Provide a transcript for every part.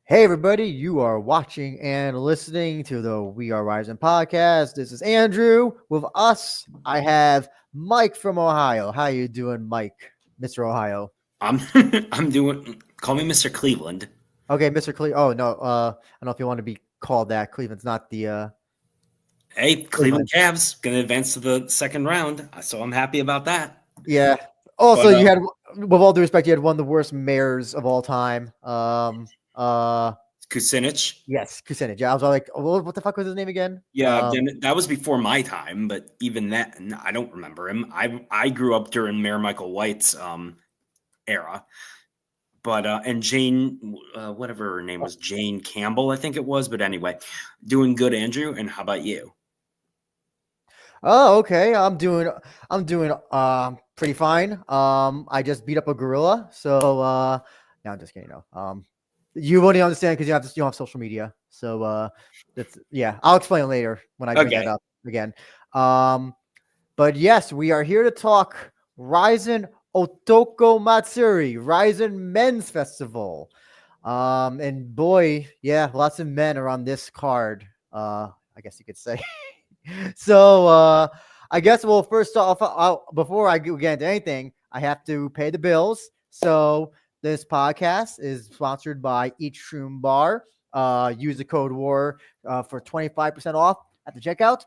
Hey everybody, you are watching and listening to the We Are RIZIN podcast. This is Andrew. With us, I have Mike from Ohio. How you doing, Mike? Mr. Ohio. I'm doing. Call me Mr. Cleveland. Okay, Mr. Cleveland. Oh no, I don't know if you want to be called that. Cleveland's not the Hey, Cleveland Cavs gonna advance to the second round, so I'm happy about that. Yeah. Also, But, you had, with all due respect, you had one of the worst mayors of all time. Kucinich. Yes, Kucinich. Yeah, I was all like, what the fuck was his name again? Yeah, that was before my time, but even that, I don't remember him. I grew up during Mayor Michael White's era. But and Jane, whatever her name was, Jane Campbell, I think it was. But anyway, doing good, Andrew. And how about you? Oh, okay. I'm doing pretty fine. I just beat up a gorilla. So no, I'm just kidding. No. You won't understand because you don't have social media. So that's I'll explain later when I bring that up again. But yes, we are here to talk RIZIN Otoko Matsuri, RIZIN Men's Festival. And boy, yeah, lots of men are on this card. I guess you could say. So I guess we'll first off, before I get into anything, I have to pay the bills. So this podcast is sponsored by Eat Shroom Bar. Use the code WAR for 25% off at the checkout.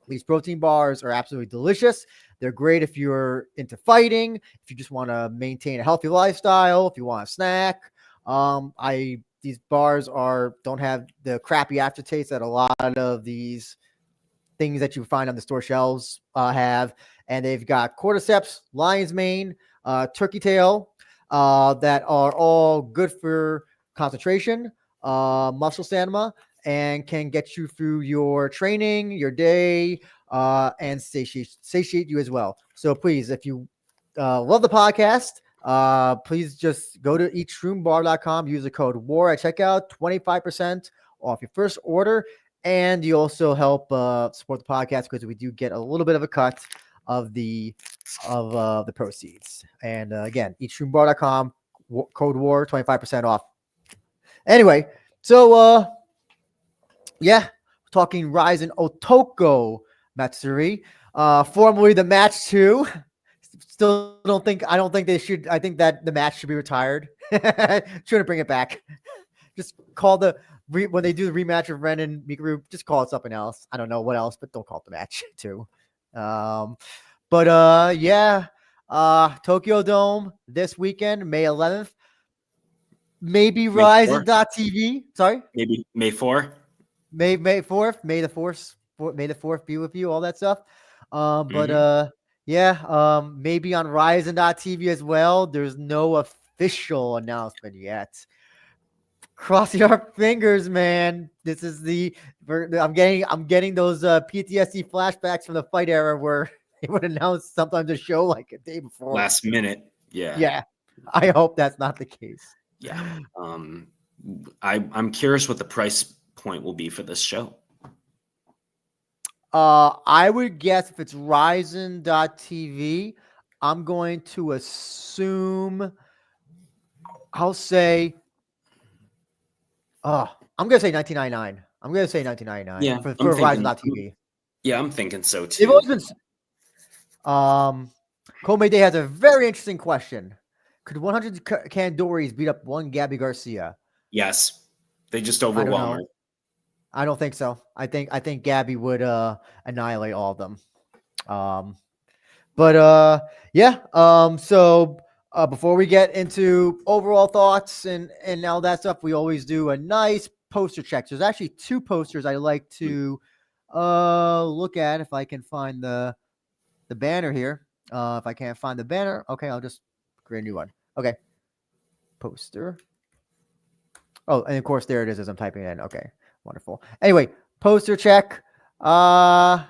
These protein bars are absolutely delicious. They're great if you're into fighting, if you just want to maintain a healthy lifestyle, if you want a snack. These bars don't have the crappy aftertaste that a lot of these things that you find on the store shelves have. And they've got cordyceps, lion's mane, turkey tail that are all good for concentration, muscle stamina, and can get you through your training, your day, and satiate you as well. So please, if you love the podcast, please just go to eatshroombar.com, use the code WAR at checkout, 25% off your first order. And you also help support the podcast because we do get a little bit of a cut of the proceeds. And again, eatshroombar.com, code WAR, 25% off. Anyway, so we're talking RIZIN Otoko Matsuri, formerly the match 2. I don't think they should. I think that the match should be retired. Trying to bring it back. Just call when they do the rematch of Ren and Mikuru, just call it something else. I don't know what else, but don't call it the match too. Tokyo Dome this weekend, May 11th. Maybe RIZIN.TV. Sorry? Maybe May 4th. May 4th. May the 4th be with you, all that stuff. Maybe on RIZIN.TV as well. There's no official announcement yet. Crossing our fingers, man. This is I'm getting those PTSD flashbacks from the fight era where they would announce sometimes a show like a day before. Last minute. Yeah. Yeah. I hope that's not the case. Yeah. I'm curious what the price point will be for this show. I would guess if it's RIZIN.TV, I'm going to assume I'm going to say $19.99. I'm going to say $19.99 for RIZIN.TV. Yeah, I'm thinking so too. They've always been. Komei Day has a very interesting question. Could 100 Kandoris beat up one Gabby Garcia? Yes. They just overwhelm her. I don't think so. I think Gabby would annihilate all of them. So before we get into overall thoughts and all that stuff, we always do a nice poster check. So there's actually 2 posters I like to look at if I can find the banner here. If I can't find the banner, okay, I'll just create a new one. Okay. Poster. Oh, and of course there it is as I'm typing it in. Okay. Wonderful. Anyway, poster check. I'm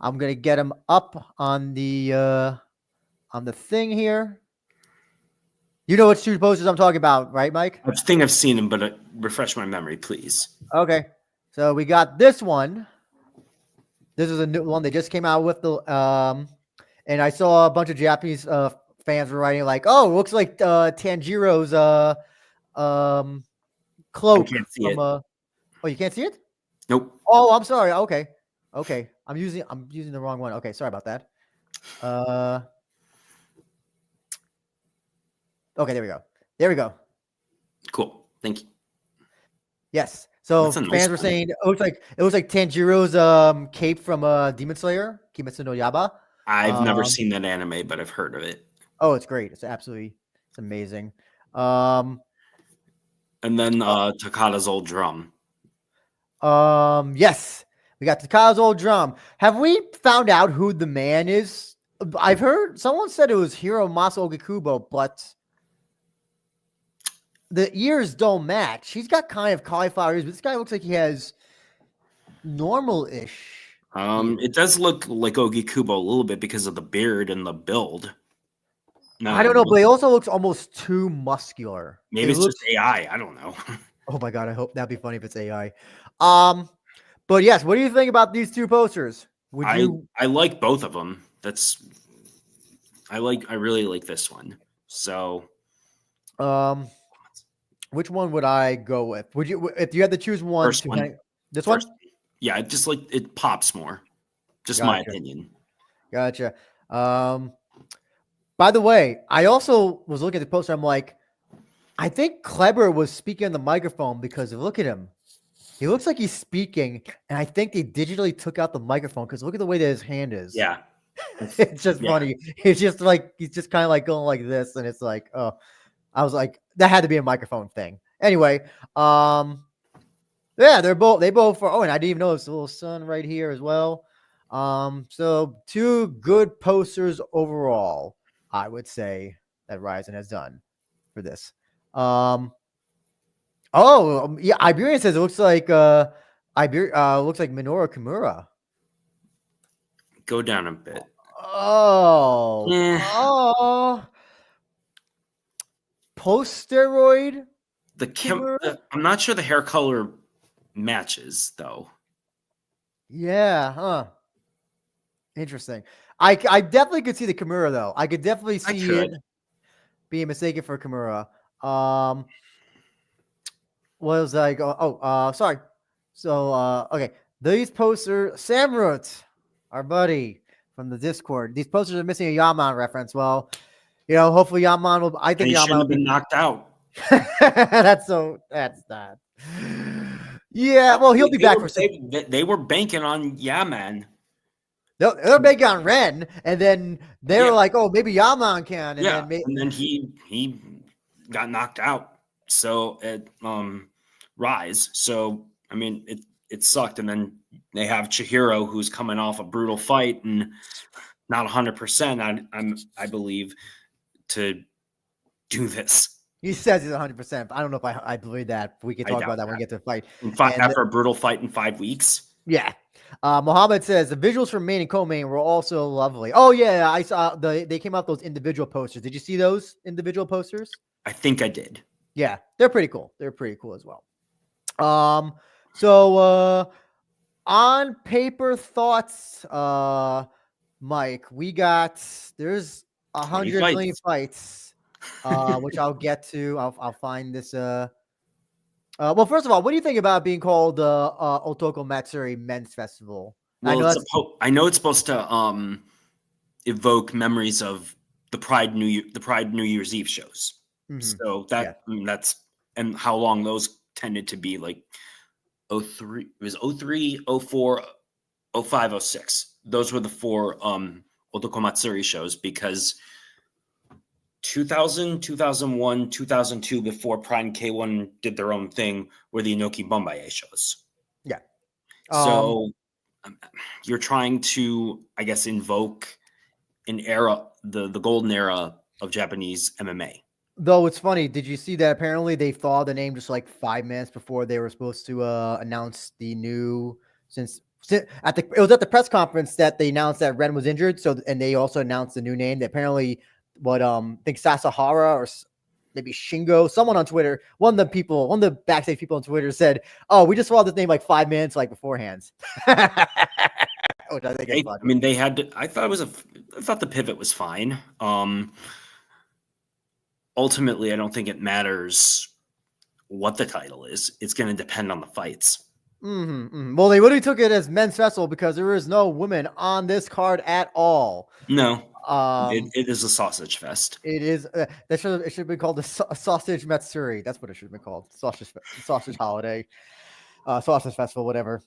gonna get them up on the thing here. You know which 2 posters I'm talking about, right, Mike? I think I've seen them, but refresh my memory, please. Okay. So we got this one. This is a new one they just came out with and I saw a bunch of Japanese fans were writing like, "Oh, it looks like Tanjiro's cloak can't see from it. Oh, you can't see it? Nope. Oh, I'm sorry. Okay. I'm using the wrong one. Okay, sorry about that. Okay, there we go. There we go. Cool. Thank you. Yes. So That's a nice fans were one. saying it looks like Tanjiro's cape from Demon Slayer, Kimetsu no Yaiba. I've never seen that anime, but I've heard of it. Oh, it's great. It's amazing. And then Takada's old drum. Yes. We got Takada's old drum. Have we found out who the man is? I've heard someone said it was Hiramoto Ogikubo, but the ears don't match. He's got kind of cauliflower ears, but this guy looks like he has normal-ish. It does look like Ogikubo a little bit because of the beard and the build. No, I don't know, but he also looks almost too muscular. Maybe it's just AI. I don't know. Oh my god, I hope that'd be funny if it's AI. But yes, what do you think about these two posters? I like both of them. I really like this one. So which one would I go with? Would you, if you had to choose one? First one. This one? Yeah, just like it pops more. Just my opinion. Gotcha. By the way, I also was looking at the poster. I'm like, I think Kleber was speaking on the microphone because look at him. He looks like he's speaking, and I think they digitally took out the microphone because look at the way that his hand is. Yeah. It's just funny. It's just like he's just kind of like going like this, and it's like, oh, I was like, that had to be a microphone thing. Anyway, yeah, they both are. Oh, and I didn't even know it's a little sun right here as well. So two good posters overall, I would say that RIZIN has done for this. Yeah, Iberian says it looks like looks like Minoru Kimura. Go down a bit. Oh. Post-steroid? I'm not sure the hair color matches though. Yeah, huh. Interesting. I definitely could see the Kimura though. I could definitely see it being mistaken for Kimura. What was I going? Oh, sorry. So, okay. These posters, Samrut, our buddy from the Discord. These posters are missing a Yaman reference. Well, hopefully Yaman will. I think Yaman will be knocked out. That's that. Yeah, well, he'll be back for some. They were banking on Yaman. They're banking on Ren, and then they're like, "Oh, maybe Yaman can." And then he got knocked out. So at Rise. So I mean, it sucked. And then they have Chihiro, who's coming off a brutal fight and not 100%. I believe to do this. He says he's 100%. I don't know if I believe that. We can talk about that when we get to the fight. After a brutal fight in 5 weeks. Yeah. Mohammed says the visuals from main and co-main were also lovely. Oh yeah, I saw they came out those individual posters. Did you see those individual posters? I think I did. Yeah, they're pretty cool. They're pretty cool as well. So on paper thoughts, Mike, there's 100 million fights, which I'll get to. I'll find this. Well, first of all, what do you think about being called the Otoko Matsuri Men's Festival? Well, I know it's supposed to evoke memories of the Pride New Year's Eve shows. Mm-hmm. So that's and how long those tended to be, like 03, it was 03, 04, 05, 06. Those were the 4 Otoko Matsuri shows, because 2000, 2001, 2002, before Pride and K1 did their own thing, were the Inoki Bombaye shows. Yeah. So you're trying to, I guess, invoke an era, the golden era of Japanese MMA. Though it's funny, did you see that apparently they thought the name just like 5 minutes before they were supposed to announce the new, it was at the press conference that they announced that Ren was injured. So, and they also announced the new name. That apparently I think Sasahara or maybe Shingo, someone on Twitter, one of the backstage people on Twitter said, "Oh, we just saw this name like 5 minutes beforehand." Which I think I mean, they had to, I thought the pivot was fine. Ultimately, I don't think it matters what the title is. It's going to depend on the fights. Well, they really took it as men's festival because there is no women on this card at all. No, it is a sausage fest. It is. It should be called a sausage Matsuri. That's what it should have been called. Sausage holiday, sausage festival, whatever.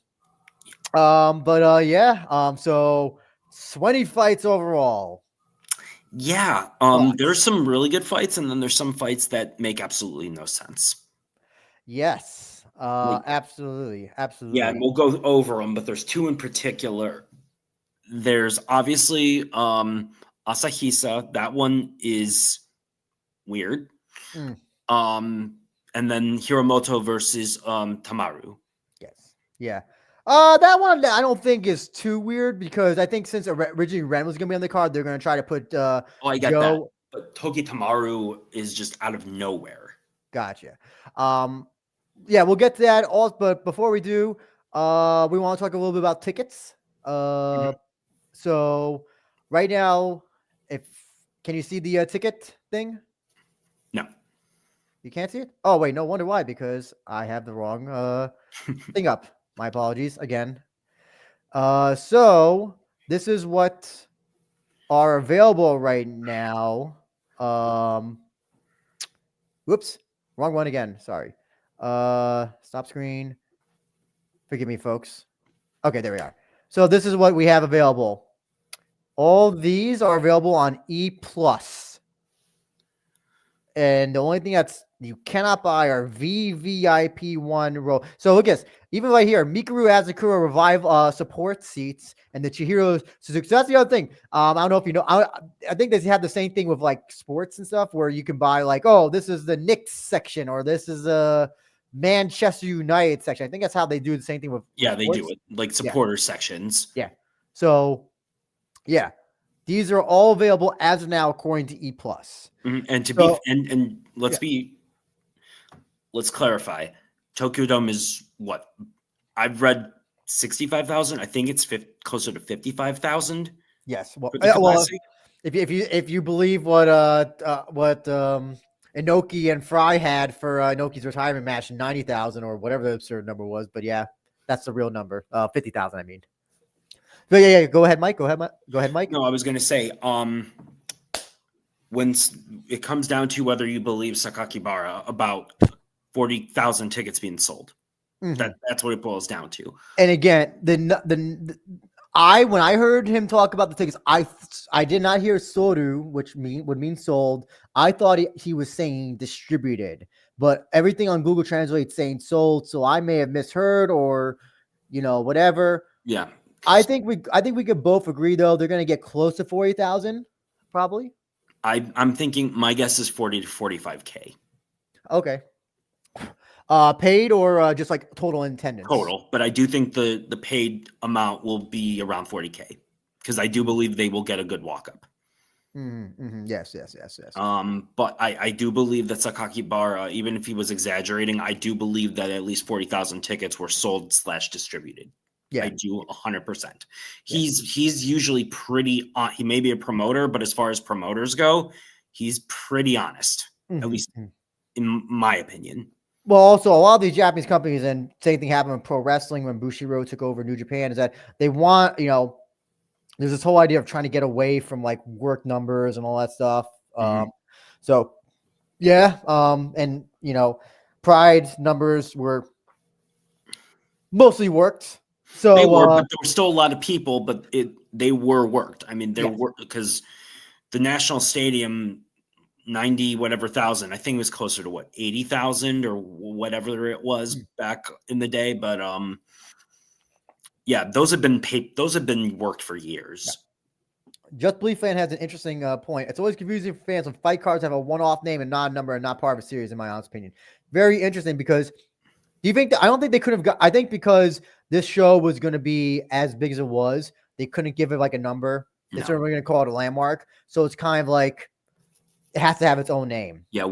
So 20 fights overall. Yeah. There's some really good fights, and then there's some fights that make absolutely no sense. Yes. Absolutely. Yeah, and we'll go over them, but there's two in particular. There's obviously Asahisa. That one is weird. And then Hiramoto versus Tamaru. Yes. Yeah. That one I don't think is too weird because I think since originally Ren was going to be on the card, they're going to try to put I got that. But Toki Tamaru is just out of nowhere. Gotcha. Yeah, we'll get to that. But before we do, we want to talk a little bit about tickets. So right now, can you see the ticket thing? No. You can't see it? Oh, wait, no wonder why, because I have the wrong thing up. My apologies again. So this is what are available right now. Whoops, wrong one again. Sorry. Stop screen. Forgive me, folks. Okay, there we are. So this is what we have available. All these are available on E+. And the only thing that's you cannot buy are VVIP1 row. So look at this. Even right here, Mikuru Asakura Revive support seats and the Chihiro Suzuki. So that's the other thing. I don't know if you know. I think they have the same thing with like sports and stuff where you can buy like, oh, this is the Knicks section or this is a Manchester United section. I think that's how they do the same thing with they do it like supporter sections. Yeah. So yeah, these are all available as of now according to E+. And let's clarify. Tokyo Dome is what I've read 65,000. I think it's closer to 55,000. Yes. Well, if you believe what Inoki and Fry had for Inoki's retirement match, 90,000 or whatever the absurd number was. But yeah, that's the real number. 50,000, I mean. But yeah. Go ahead, Mike. Go ahead, Mike. No, I was going to say, when it comes down to whether you believe Sakakibara, about 40,000 tickets being sold. That's what it boils down to. And again, when I heard him talk about the tickets, I did not hear soru, which would mean sold. I thought he was saying distributed, but everything on Google Translate saying sold. So I may have misheard or, whatever. Yeah. I think we could both agree though they're going to get close to 40,000, probably. I'm thinking my guess is 40 to 45K. Okay. Paid or just like total attendance? Total, but I do think the paid amount will be around 40K because I do believe they will get a good walk up. Yes. But I do believe that Sakakibara, even if he was exaggerating, I do believe that at least 40,000 tickets were sold / distributed. Yeah, I do 100%. He's usually pretty. He may be a promoter, but as far as promoters go, he's pretty honest, at least in my opinion. Well, also a lot of these Japanese companies, and same thing happened with pro wrestling when Bushiroad took over New Japan, is that they want, there's this whole idea of trying to get away from like work numbers and all that stuff. So yeah, and Pride numbers were mostly worked. So they were, but there were still a lot of people, but they were worked. I mean, were because the National Stadium, 90 whatever thousand, I think it was closer to 80,000 or whatever it was back in the day. But those have been paid. Those have been worked for years. Yeah. Just Belief Fan has an interesting point. It's always confusing for fans when fight cards have a one-off name and not a number and not part of a series. In my honest opinion, very interesting because. Do you think I don't think they could have got? I think because this show was going to be as big as it was, they couldn't give it like a number. They're certainly going to call it a landmark. So it's kind of like it has to have its own name. Yeah.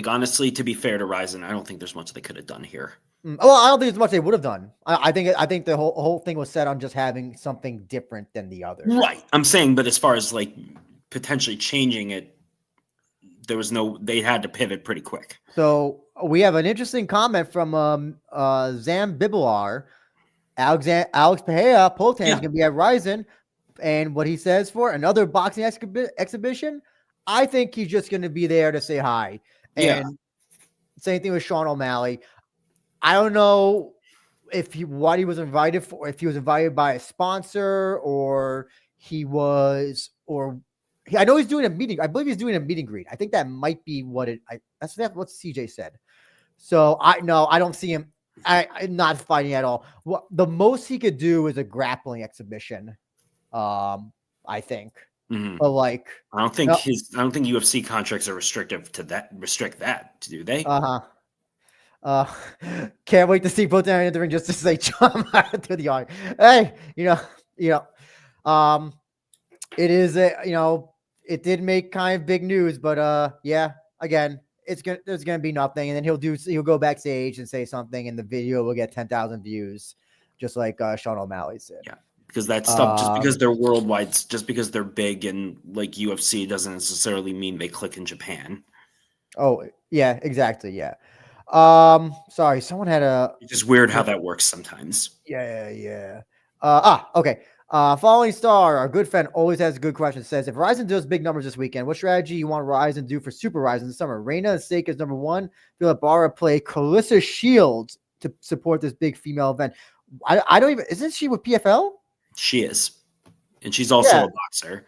Honestly, to be fair to RIZIN, I don't think there's much they could have done here. Well, I don't think there's much they would have done. I think the whole thing was set on just having something different than the other. Right. I'm saying, but as far as like potentially changing it, they had to pivot pretty quick. So we have an interesting comment from Zam Bibelar. Alex Pereira Potan is going to be at RIZIN, and what he says for another boxing exhibition, I think he's just going to be there to say hi. And same thing with Sean O'Malley. I don't know if what he was invited for, if he was invited by a sponsor or he was, or I know he's doing a meeting. I believe he's doing a meet and greet. I think that might be what that's what CJ said. So I don't see him. I'm not fighting at all. What the most he could do is a grappling exhibition. I think. But like, I don't think UFC contracts are restrict that, do they? Can't wait to see both down in the ring just to say Choma to the audience. Hey, it is it did make kind of big news, but again, there's gonna be nothing, and then he'll go backstage and say something, and the video will get 10,000 views, just like Sean O'Malley said. Yeah, because that stuff, just because they're worldwide, just because they're big and like UFC, doesn't necessarily mean they click in Japan. Oh yeah, exactly. Yeah. Sorry, someone had It's just weird how that works sometimes. Yeah. Okay. Following Star, our good friend, always has a good question. Says, if RIZIN does big numbers this weekend, what strategy you want RIZIN to do for Super RIZIN this summer? Reina and Seika is number one. Philip Barra play Calissa Shields to support this big female event. I don't even, isn't she with PFL? She is. And she's also a boxer.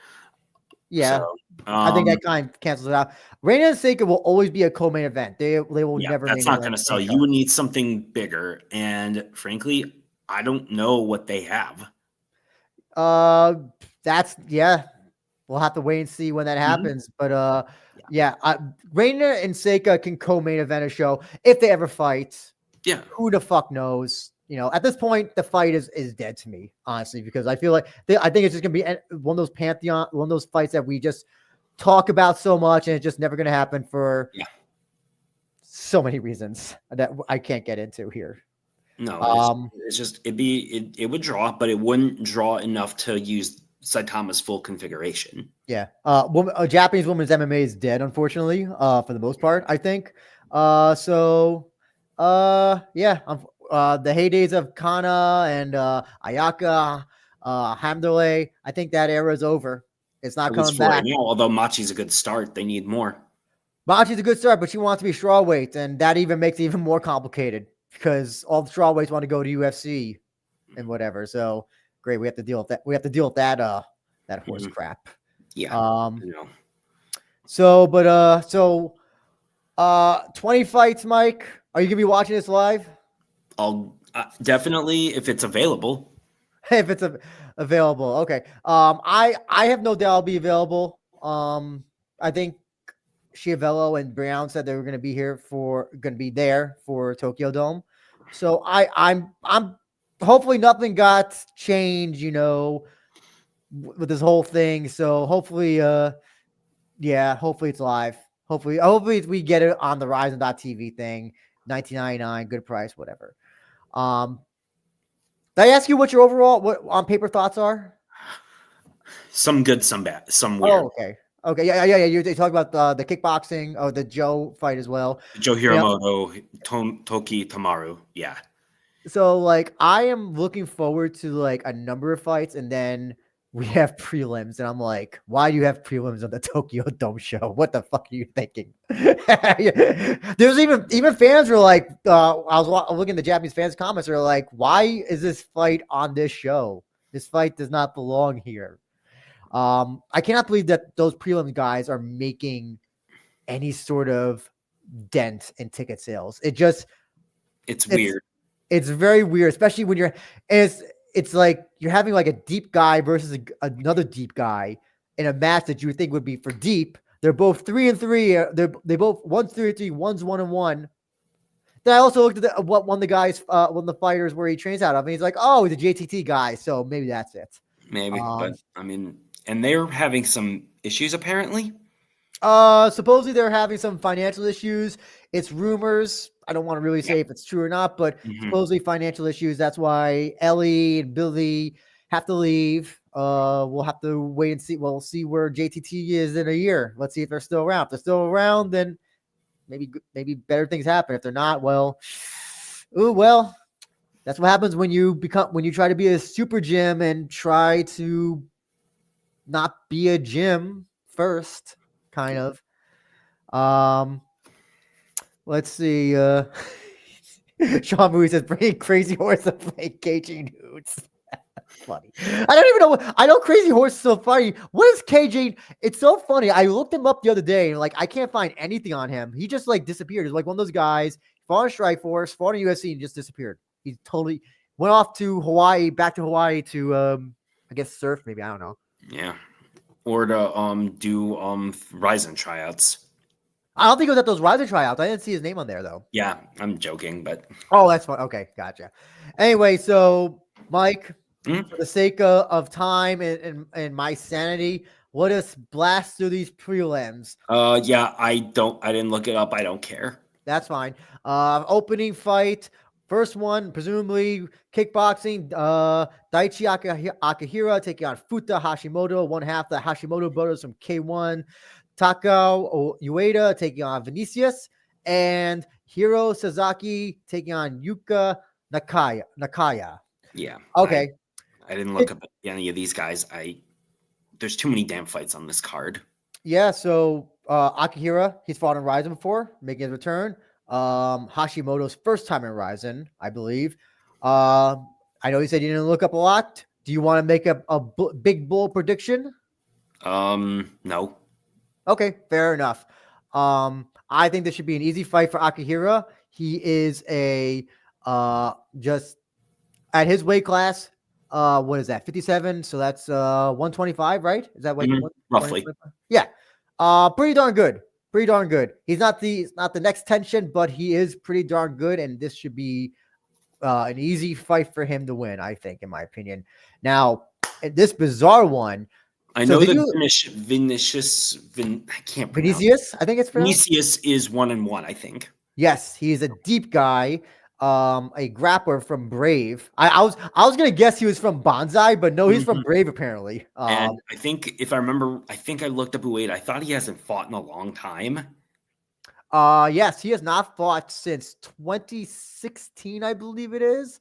Yeah. So, I think that kind of cancels it out. Reina and Seika will always be a co-main event. They will never. That's not going to sell. You would need something bigger. And frankly, I don't know what they have. We'll have to wait and see when that happens. But Reina and Seika can co-main event a show if they ever fight. Yeah. Who the fuck knows? At this point, the fight is dead to me, honestly, because I feel like I think it's just gonna be one of those fights that we just talk about so much, and it's just never gonna happen for so many reasons that I can't get into here. No, it's just it would draw, but it wouldn't draw enough to use Saitama's full configuration. Yeah, a Japanese woman's MMA is dead, unfortunately, for the most part. I think. The heydays of Kana and Ayaka, Hamdale, I think that era is over. It's not coming back. Right now, although Machi's a good start, they need more. Machi's a good start, but she wants to be strawweight, and that even makes it even more complicated because all the strawweights want to go to UFC and whatever. So great, we have to deal with that. We have to deal with that horse crap. Yeah. 20 fights, Mike. Are you gonna be watching this live? I'll definitely if it's available. If it's available, okay. I have no doubt I'll be available. I think Schiavello and Brown said they were going to be there for Tokyo Dome. So I'm hopefully nothing got changed, with this whole thing. So hopefully it's live. Hopefully we get it on the RIZIN.TV thing, $19.99, good price, whatever. Did I ask you what your overall on paper thoughts are? Some good, some bad, some weird. Oh, okay. Yeah. You talk about the kickboxing, the Joe fight as well. Joe Hiramoto, Toki Tamaru. Yeah. So I am looking forward to a number of fights, and then we have prelims, and I'm like, why do you have prelims on the Tokyo Dome show? What the fuck are you thinking? There's even fans were like, I was looking at the Japanese fans' comments, are like, why is this fight on this show? This fight does not belong here. I cannot believe that those prelim guys are making any sort of dent in ticket sales. It's weird. It's very weird, especially when it's like you're having a deep guy versus another deep guy in a match that you would think would be for deep. They're both 3-3. They both one's 3-3, one's 1-1. Then I also looked at one of the fighters where he trains out of, and he's like, oh, he's a JTT guy, so maybe that's it. Maybe, but I mean, and they're having some issues apparently. Supposedly they're having some financial issues. It's rumors. I don't want to really say if it's true or not, but supposedly financial issues. That's why Ellie and Billy have to leave. We'll have to wait and see. We'll see where JTT is in a year. Let's see if they're still around. If they're still around, then maybe better things happen. If they're not, well, that's what happens when you try to be a super gym and try to not be a gym first, kind of. Let's see. Sean Moody says, bringing Crazy Horse to play caging dudes. Funny. I don't even know. I know Crazy Horse is so funny. What is caging? It's so funny. I looked him up the other day and I can't find anything on him. He just disappeared. He's like one of those guys, fought in Strike Force, fought in UFC, and just disappeared. He totally went off to Hawaii, back to Hawaii to I guess surf, maybe. I don't know. Yeah. Or to do RIZIN tryouts. I don't think it was at those RIZIN tryouts. I didn't see his name on there though. Yeah, I'm joking, but that's fine. Okay, gotcha. Anyway, so Mike, for the sake of time and my sanity, let us blast through these prelims. Yeah, I didn't look it up. I don't care. That's fine. Opening fight. First one, presumably kickboxing. Daichi Akihira taking on Futa Hashimoto, one half the Hashimoto brothers from K1. Takao Ueda taking on Vinicius, and Chihiro Suzuki taking on Yuka Nakaya. Yeah. Okay. I didn't look up any of these guys. There's too many damn fights on this card. Yeah, so Akihira, he's fought in RIZIN before, making his return. Hashimoto's first time in RIZIN, I believe. I know you said you didn't look up a lot. Do you want to make a big bull prediction? No. Okay, fair enough. I think this should be an easy fight for Akihira. He is just at his weight class. What is that? 57. So that's 125, right? Is that what roughly? Yeah. Pretty darn good. Pretty darn good. He's not the next tension, but he is pretty darn good, and this should be an easy fight for him to win, I think, in my opinion. Now, this bizarre one. I know that Vinicius, I can't pronounce Vinicius, I think it's pronounced. Vinicius is 1-1, I think. Yes, he's a deep guy, a grappler from Brave. I was gonna guess he was from Bonsai, but no, he's from Brave apparently. And I think if I remember, I think I looked up Ueda. I thought he hasn't fought in a long time. Yes, he has not fought since 2016, I believe it is.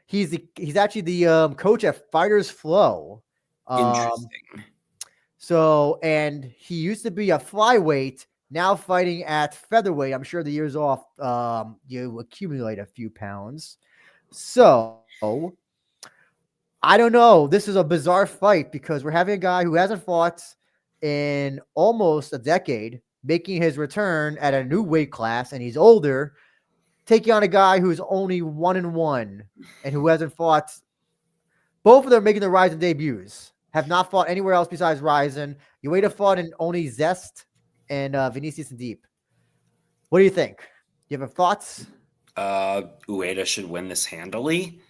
He's actually the coach at Fighters Flow. Interesting. So, and he used to be a flyweight, now fighting at featherweight. I'm sure the years off, you accumulate a few pounds. So, I don't know. This is a bizarre fight because we're having a guy who hasn't fought in almost a decade, making his return at a new weight class, and he's older, taking on a guy who's only 1-1 and who hasn't fought. Both of them making their RIZIN debuts. Have not fought anywhere else besides RIZIN. Ueda fought in only Zest and Vinicius and Deep. What do you think? Do you have thoughts? Ueda should win this handily.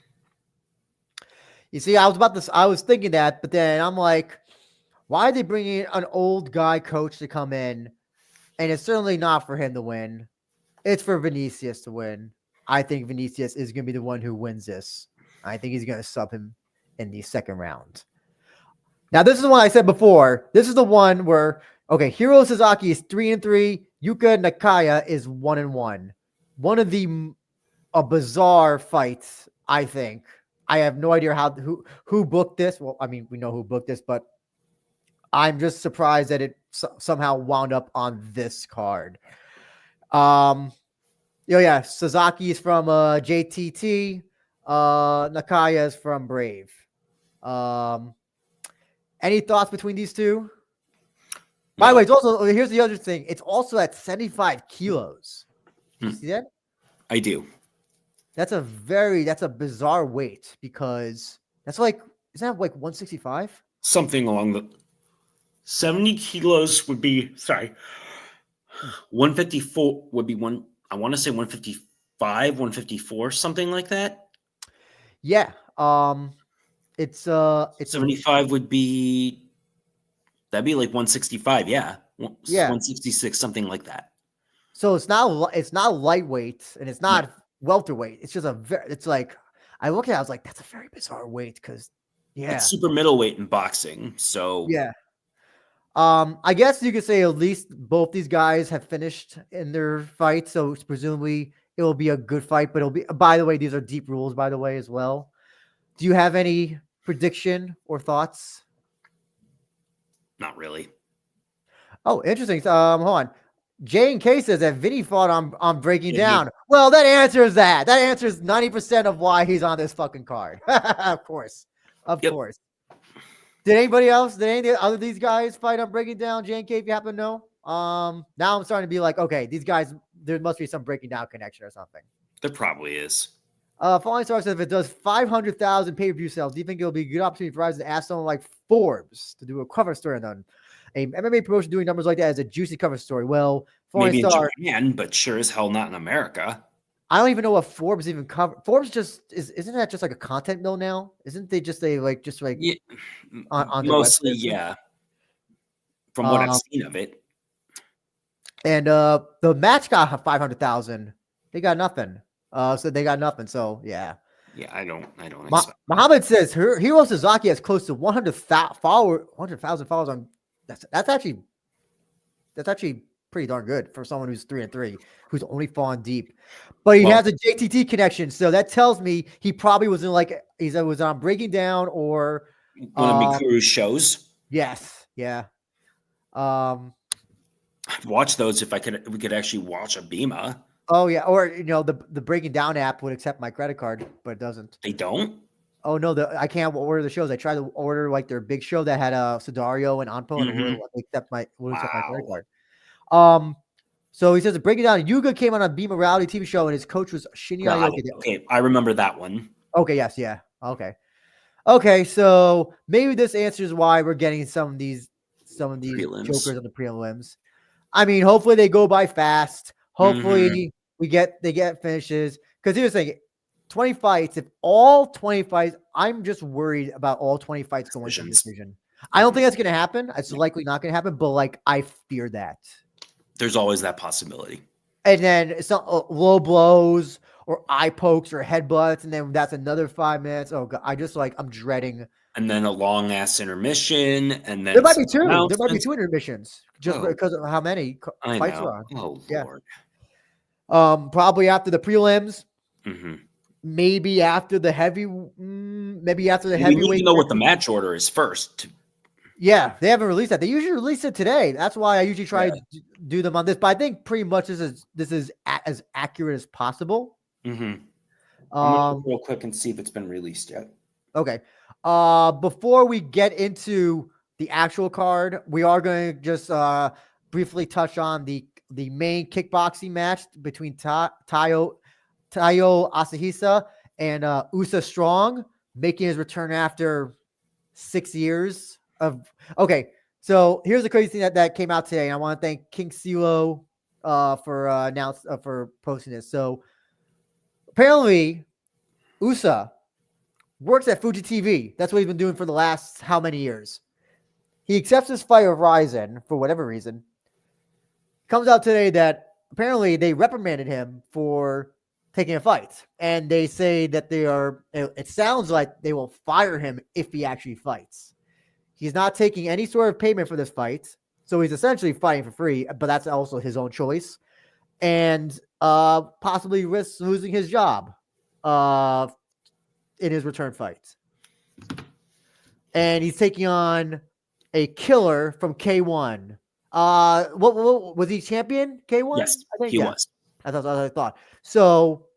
You see, I was thinking that, but then I'm like, why are they bringing an old guy coach to come in? And it's certainly not for him to win. It's for Vinicius to win. I think Vinicius is going to be the one who wins this. I think he's going to sub him in the second round. Now, this is the one I said before. This is the one where, Chihiro Suzuki is 3-3. Yuka Nakaya is 1-1. One of the bizarre fights, I think. I have no idea who booked this. Well, I mean, we know who booked this, but I'm just surprised that it somehow wound up on this card. Suzuki is from JTT. Nakaya is from Brave. Any thoughts between these two? By the way, it's also, here's the other thing. It's also at 75 kilos. You see that? I do. That's a bizarre weight because that's isn't that 165? Something along the 70 kilos would be, 154 would be I want to say 155, 154, something like that. Yeah. It's 75 would be, that'd be like 165. Yeah. 166, something like that. So it's not lightweight and it's not welterweight. It's just I looked at it, I was like, that's a very bizarre weight because it's super middleweight in boxing. So yeah. I guess you could say at least both these guys have finished in their fights, so presumably it will be a good fight. But it'll be. By the way, these are deep rules, by the way, as well. Do you have any prediction or thoughts? Not really. Oh, interesting. Hold on. J and K says that Vinny fought on Breaking Yeah, Down. Well, that answers that. That answers 90% of why he's on this fucking card. Of course. Of course. Did anybody else? Did any other these guys fight on Breaking Down? J and K, if you happen to know. Now I'm starting to be like, okay, these guys, there must be some Breaking Down connection or something. There probably is. Falling Star says if it does 500,000 pay-per-view sales, do you think it'll be a good opportunity for RIZIN to ask someone like Forbes to do a cover story on them? A MMA promotion doing numbers like that is a juicy cover story. Well, Falling maybe Star, in Japan, but sure as hell not in America. I don't even know what Forbes even cover. Forbes just isn't that just like a content mill now? Isn't they just Yeah, on mostly, the website? yeah. From what I've seen of it. And the match got 500,000. They got nothing. So they got nothing. So yeah. Yeah, I don't expect. Muhammad says Hiro Suzuki has close to 100,000 followers on. That's actually pretty darn good for someone who's 3-3, who's only fallen deep. But he has a JTT connection, so that tells me he probably was in was on Breaking Down or one of Mikuru's shows. Yes, yeah. I'd watch those if we could actually watch a Bima. Oh yeah, or the Breaking Down app would accept my credit card, but it doesn't. They don't? Oh no, I can't order the shows. I tried to order like their big show that had Sudario and Anpo, and it wouldn't accept my credit card. So he says break it down. Yuga came on a Beam Morality TV show, and his coach was Shinya Aoki. Okay, I remember that one. Okay, yes, yeah. Okay, so maybe this answers why we're getting some of these prelims. jokers on the prelims. I mean, hopefully they go by fast. Hopefully they get finishes. Because here's the thing, 20 fights. If all 20 fights, I'm just worried about all 20 fights going to decision. I don't think that's going to happen. It's likely not going to happen, but I fear that. There's always that possibility. And then it's not low blows or eye pokes or headbutts, and then that's another 5 minutes. Oh God, I'm dreading. And then a long ass intermission, and then there might be two. There might be 2 intermissions just because of how many fights are on. Oh yeah. Lord. Probably after the prelims. Mm-hmm. Maybe after the heavy. Maybe after the heavyweight. We need to know what the match order is first. Yeah, they haven't released that. They usually release it today. That's why I usually try to do them on this. But I think pretty much this is as accurate as possible. Mm-hmm. I'm gonna look real quick and see if it's been released yet. Okay. Before we get into the actual card, we are going to just briefly touch on the main kickboxing match between Taiyo Asahisa and Usa Strong, making his return after 6 years. So here's the crazy thing that came out today. And I want to thank King Silo for posting this. So apparently Usa works at Fuji TV. That's what he's been doing for the last how many years. He accepts this fight with RIZIN for whatever reason. Comes out today that apparently they reprimanded him for taking a fight. And they say that it sounds like they will fire him if he actually fights. He's not taking any sort of payment for this fight. So he's essentially fighting for free, but that's also his own choice. And possibly risks losing his job in his return fight. And he's taking on a killer from K1. What was he champion? K1? Yes, he was. That's what I thought. So,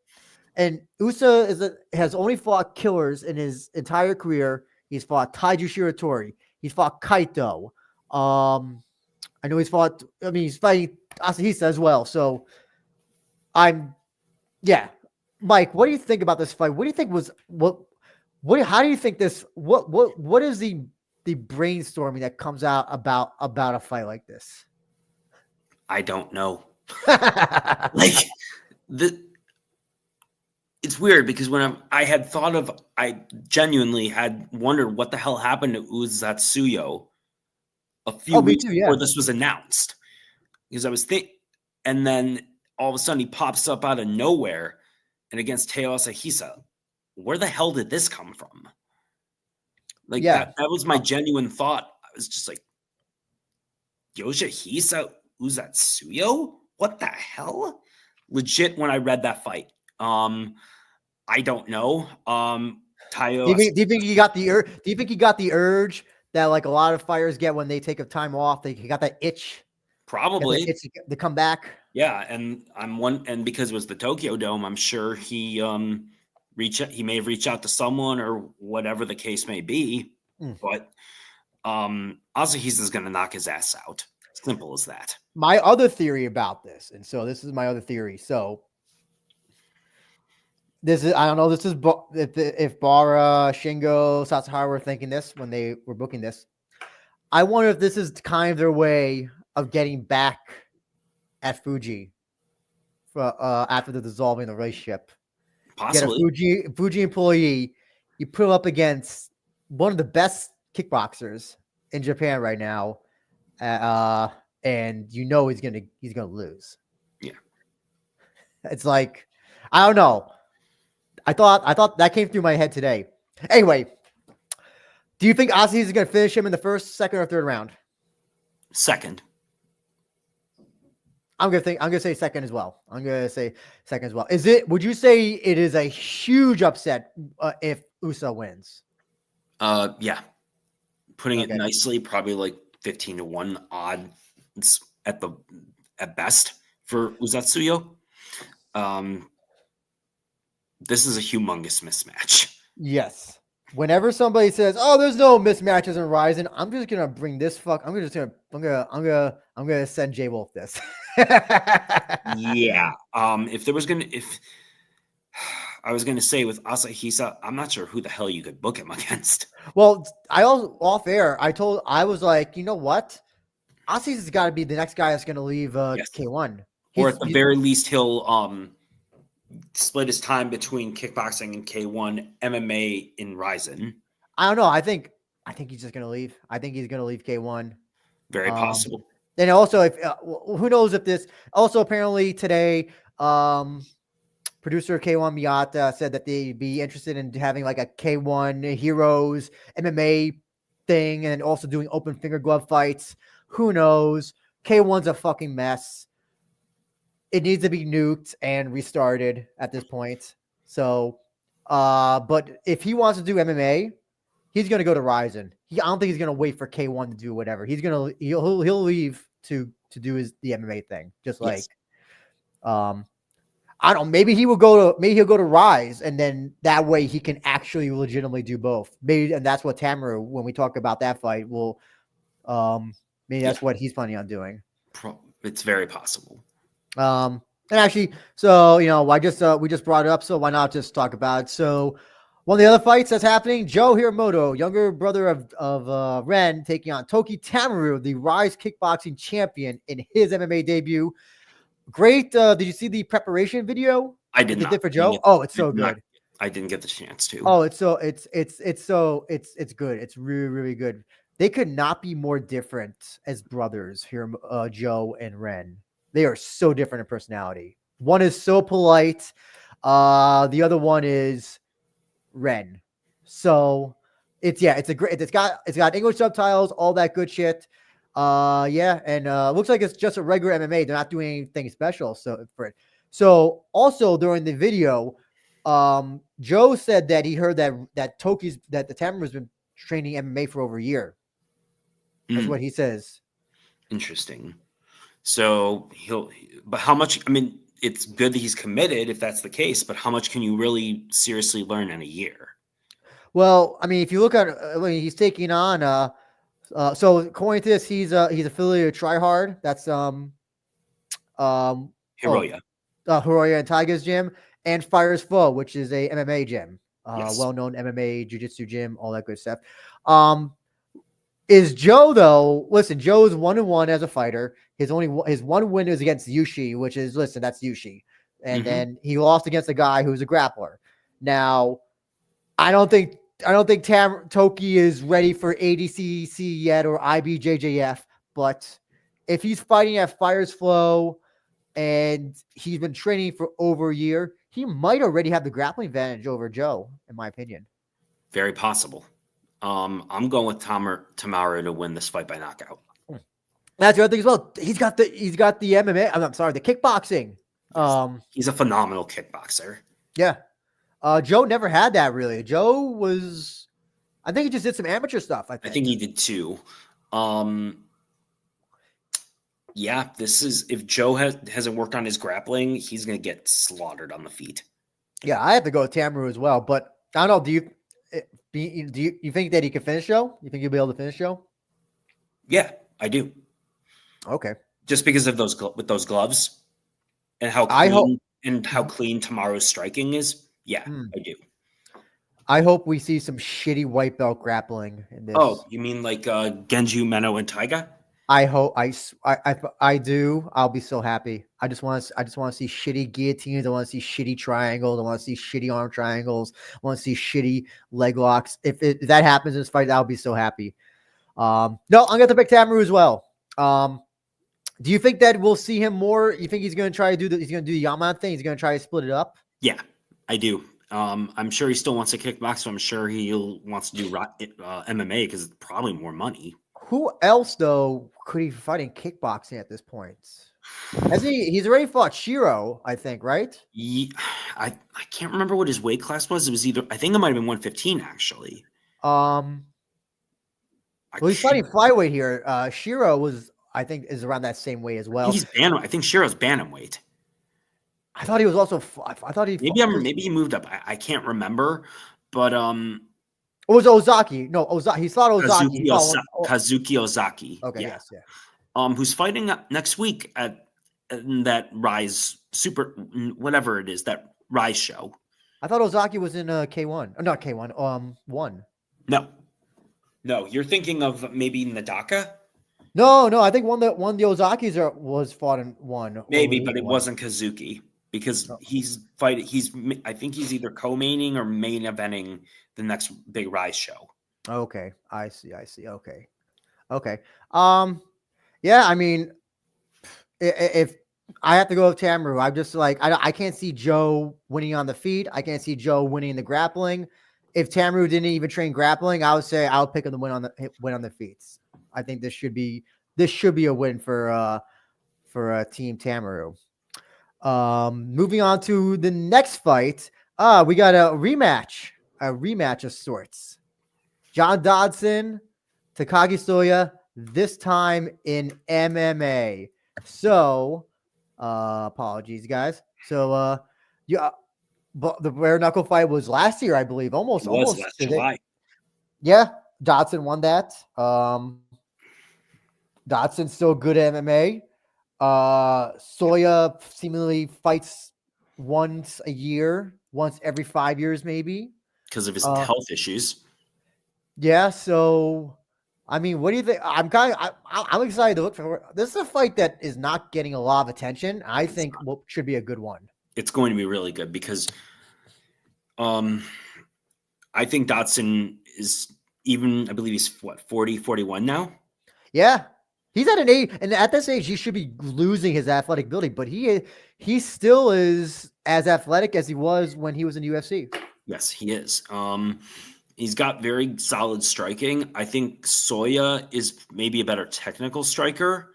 and Usa has only fought killers in his entire career. He's fought Taiju Shiratori. He's fought Kaito. I know he's fighting Asahisa as well. So Mike, what do you think about this fight? What do you think how do you think this, what is the brainstorming that comes out about a fight like this? I don't know. It's weird because when I genuinely had wondered what the hell happened to Uzatsuyo a few weeks before this was announced. Because I was and then all of a sudden he pops up out of nowhere and against Taiyo Asahisa. Where the hell did this come from? That was my genuine thought. I was just like, Yoshihisa Uzatsuyo? What the hell? Legit, when I read that fight, I don't know. Do you think he got the urge? Do you think he got the urge that like a lot of fighters get when they take a time off? They got that itch. Probably. It's to come back. Yeah, and because it was the Tokyo Dome, I'm sure he may have reached out to someone or whatever the case may be. But Asahisa is going to knock his ass out. Simple as that. My other theory about this, and so this is my other theory. So this is, I don't know, this is if Bara, Shingo, Sasahara were thinking this when they were booking this. I wonder if this is kind of their way of getting back at Fuji for after the dissolving the relationship. Possibly. Get a Fuji employee, you put him up against one of the best kickboxers in Japan right now, and you know he's gonna lose. Yeah, it's like, I don't know. I thought that came through my head today. Anyway, do you think Asahisa is going to finish him in the first, second, or third round? Second. I'm gonna say second as well. Would you say it is a huge upset if Usa wins? Yeah. Putting it nicely, probably like 15-1 odds at best for Uzatsuyo. This is a humongous mismatch. Yes. Whenever somebody says, "Oh, there's no mismatches in RIZIN," I'm just gonna bring this I'm gonna send J Wolf this. Yeah. If I was gonna say with Asahisa, I'm not sure who the hell you could book him against. Well, I was like, you know what? Asahisa's got to be the next guy that's gonna leave K1, or at the very least, he'll split his time between kickboxing and K1 MMA in RIZIN. I don't know. I think he's just gonna leave. I think he's gonna leave K1. Very possible. And also, if who knows if this also apparently today, producer K1 Miyata said that they'd be interested in having like a K1 Heroes MMA thing and also doing open finger glove fights. Who knows? K1's a fucking mess. It needs to be nuked and restarted at this point. So, but if he wants to do MMA, he's going to go to RIZIN. I don't think he's going to wait for K1 to do whatever. He'll leave to do the MMA thing. Just like, yes. I don't know, maybe he'll go to Rise, and then that way he can actually legitimately do both. Maybe, and that's what Tamaru, when we talk about that fight, will, maybe that's what he's planning on doing. It's very possible. And actually, so, you know, we just brought it up, so why not just talk about it? So one of the other fights that's happening, Joe Hiramoto, younger brother of Ren, taking on Toki Tamaru, the Rise kickboxing champion, in his MMA debut. Great. Did you see the preparation video? I did not. Did for Joe? Oh, it's so good. I didn't get the chance to. Oh, it's good. It's really, really good. They could not be more different as brothers here, Joe and Ren. They are so different in personality. One is so polite. The other one is Ren. So it's got English subtitles, all that good shit. And looks like it's just a regular MMA. They're not doing anything special. So also during the video, Joe said that he heard that the Tamaru's been training MMA for over a year. That's what he says. Interesting. So but how much? I mean, it's good that he's committed if that's the case, but how much can you really seriously learn in a year? Well, I mean, if you look at he's taking on, so according to this, he's affiliated with Try Hard. That's Hiroya. Hiroya and Tiger's gym, and Fire's Foe, which is a MMA gym, well-known MMA jiu-jitsu gym, all that good stuff. Is Joe though? Listen, Joe's 1-1 as a fighter. His one win is against Yushi, which is that's Yushi, and then he lost against a guy who's a grappler. Now, I don't think Toki is ready for ADCC yet or IBJJF, but if he's fighting at Fire's Flow and he's been training for over a year, he might already have the grappling advantage over Joe, in my opinion. Very possible. I'm going with Tamaru to win this fight by knockout. That's the other thing as well. He's got the MMA. I'm sorry, the kickboxing. He's a phenomenal kickboxer. Yeah. Joe never had that really. Joe was, I think he just did some amateur stuff. I think he did too. Yeah, this is, if Joe hasn't worked on his grappling, he's going to get slaughtered on the feet. Yeah, I have to go with Tamaru as well. But I don't know. Do you think that he can finish Joe? You think he'll be able to finish Joe? Yeah, I do. Okay. Just because of those gloves and how clean Tamaru's striking is. Yeah, I do. I hope we see some shitty white belt grappling in this. Oh, you mean like Genju, Meno, and Taiga? I hope I do. I'll be so happy. I just want to see shitty guillotines. I want to see shitty triangles. I want to see shitty arm triangles. I want to see shitty leg locks. If that happens in this fight, I'll be so happy. No, I'm going to pick Tamaru as well. Do you think that we'll see him more? You think he's going to try to do he's going to do the Yama thing? He's going to try to split it up? Yeah, I do. I'm sure he still wants to kickbox, so I'm sure he wants to do MMA because it's probably more money. Who else, though, could he fight in kickboxing at this point? He's already fought Shiro, I think, right? Yeah, I can't remember what his weight class was. It was I think it might have been 115, actually. Well, he's fighting flyweight here. Shiro I think, is around that same weight as well. I think Shiro's bantamweight. I thought he was also. I thought he maybe he moved up. I can't remember, but it was Ozaki. No, Ozaki. He fought Ozaki. Kazuki Ozaki. Okay. Yeah. Yes. Yeah. Who's fighting next week at that Rise Super, whatever it is, that Rise show. I thought Ozaki was in K1. Not K1. 1. No. You're thinking of maybe Nadaka. No. I think one of the Ozakis was fought in 1. Maybe, but it wasn't Kazuki. Because he's fighting, I think he's either co-maining or main eventing the next big Rise show. Okay, I see. Okay. Yeah, I mean, if I have to go with Tamaru, I'm just like, I can't see Joe winning on the feet. I can't see Joe winning the grappling. If Tamaru didn't even train grappling, I would say I would pick him to win on the feet. I think this should be a win for Team Tamaru. Moving on to the next fight. We got a rematch of sorts. John Dodson, Takagi Soya, this time in MMA. So, apologies, guys. So, but the bare knuckle fight was last year, I believe. Almost last July. Yeah, Dodson won that. Dodson's still good at MMA. Soya seemingly fights once every 5 years, maybe because of his health issues. Yeah. So, I mean, what do you think? I'm excited to look for. This is a fight that is not getting a lot of attention. I think should be a good one. It's going to be really good because, I think Dodson is I believe he's 40, 41 now. Yeah. He's at an age, and at this age, he should be losing his athletic ability, but he still is as athletic as he was when he was in UFC. Yes, he is. He's got very solid striking. I think Soya is maybe a better technical striker.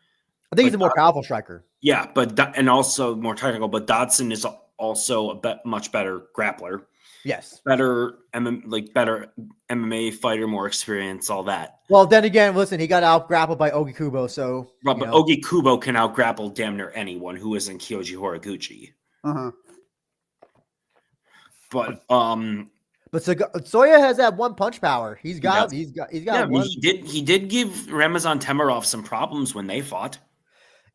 I think he's a more powerful striker. Yeah, and also more technical. But Dodson is also much better grappler. Yes. Better MMA fighter, more experience, all that. Well, then again, listen, he got out grappled by Ogi Kubo, so but Ogi Kubo can out grapple damn near anyone who isn't Kyoji Horiguchi. Uh-huh. But Soya has that one punch power. He's got yeah, one. He did give Ramazan Temirov some problems when they fought.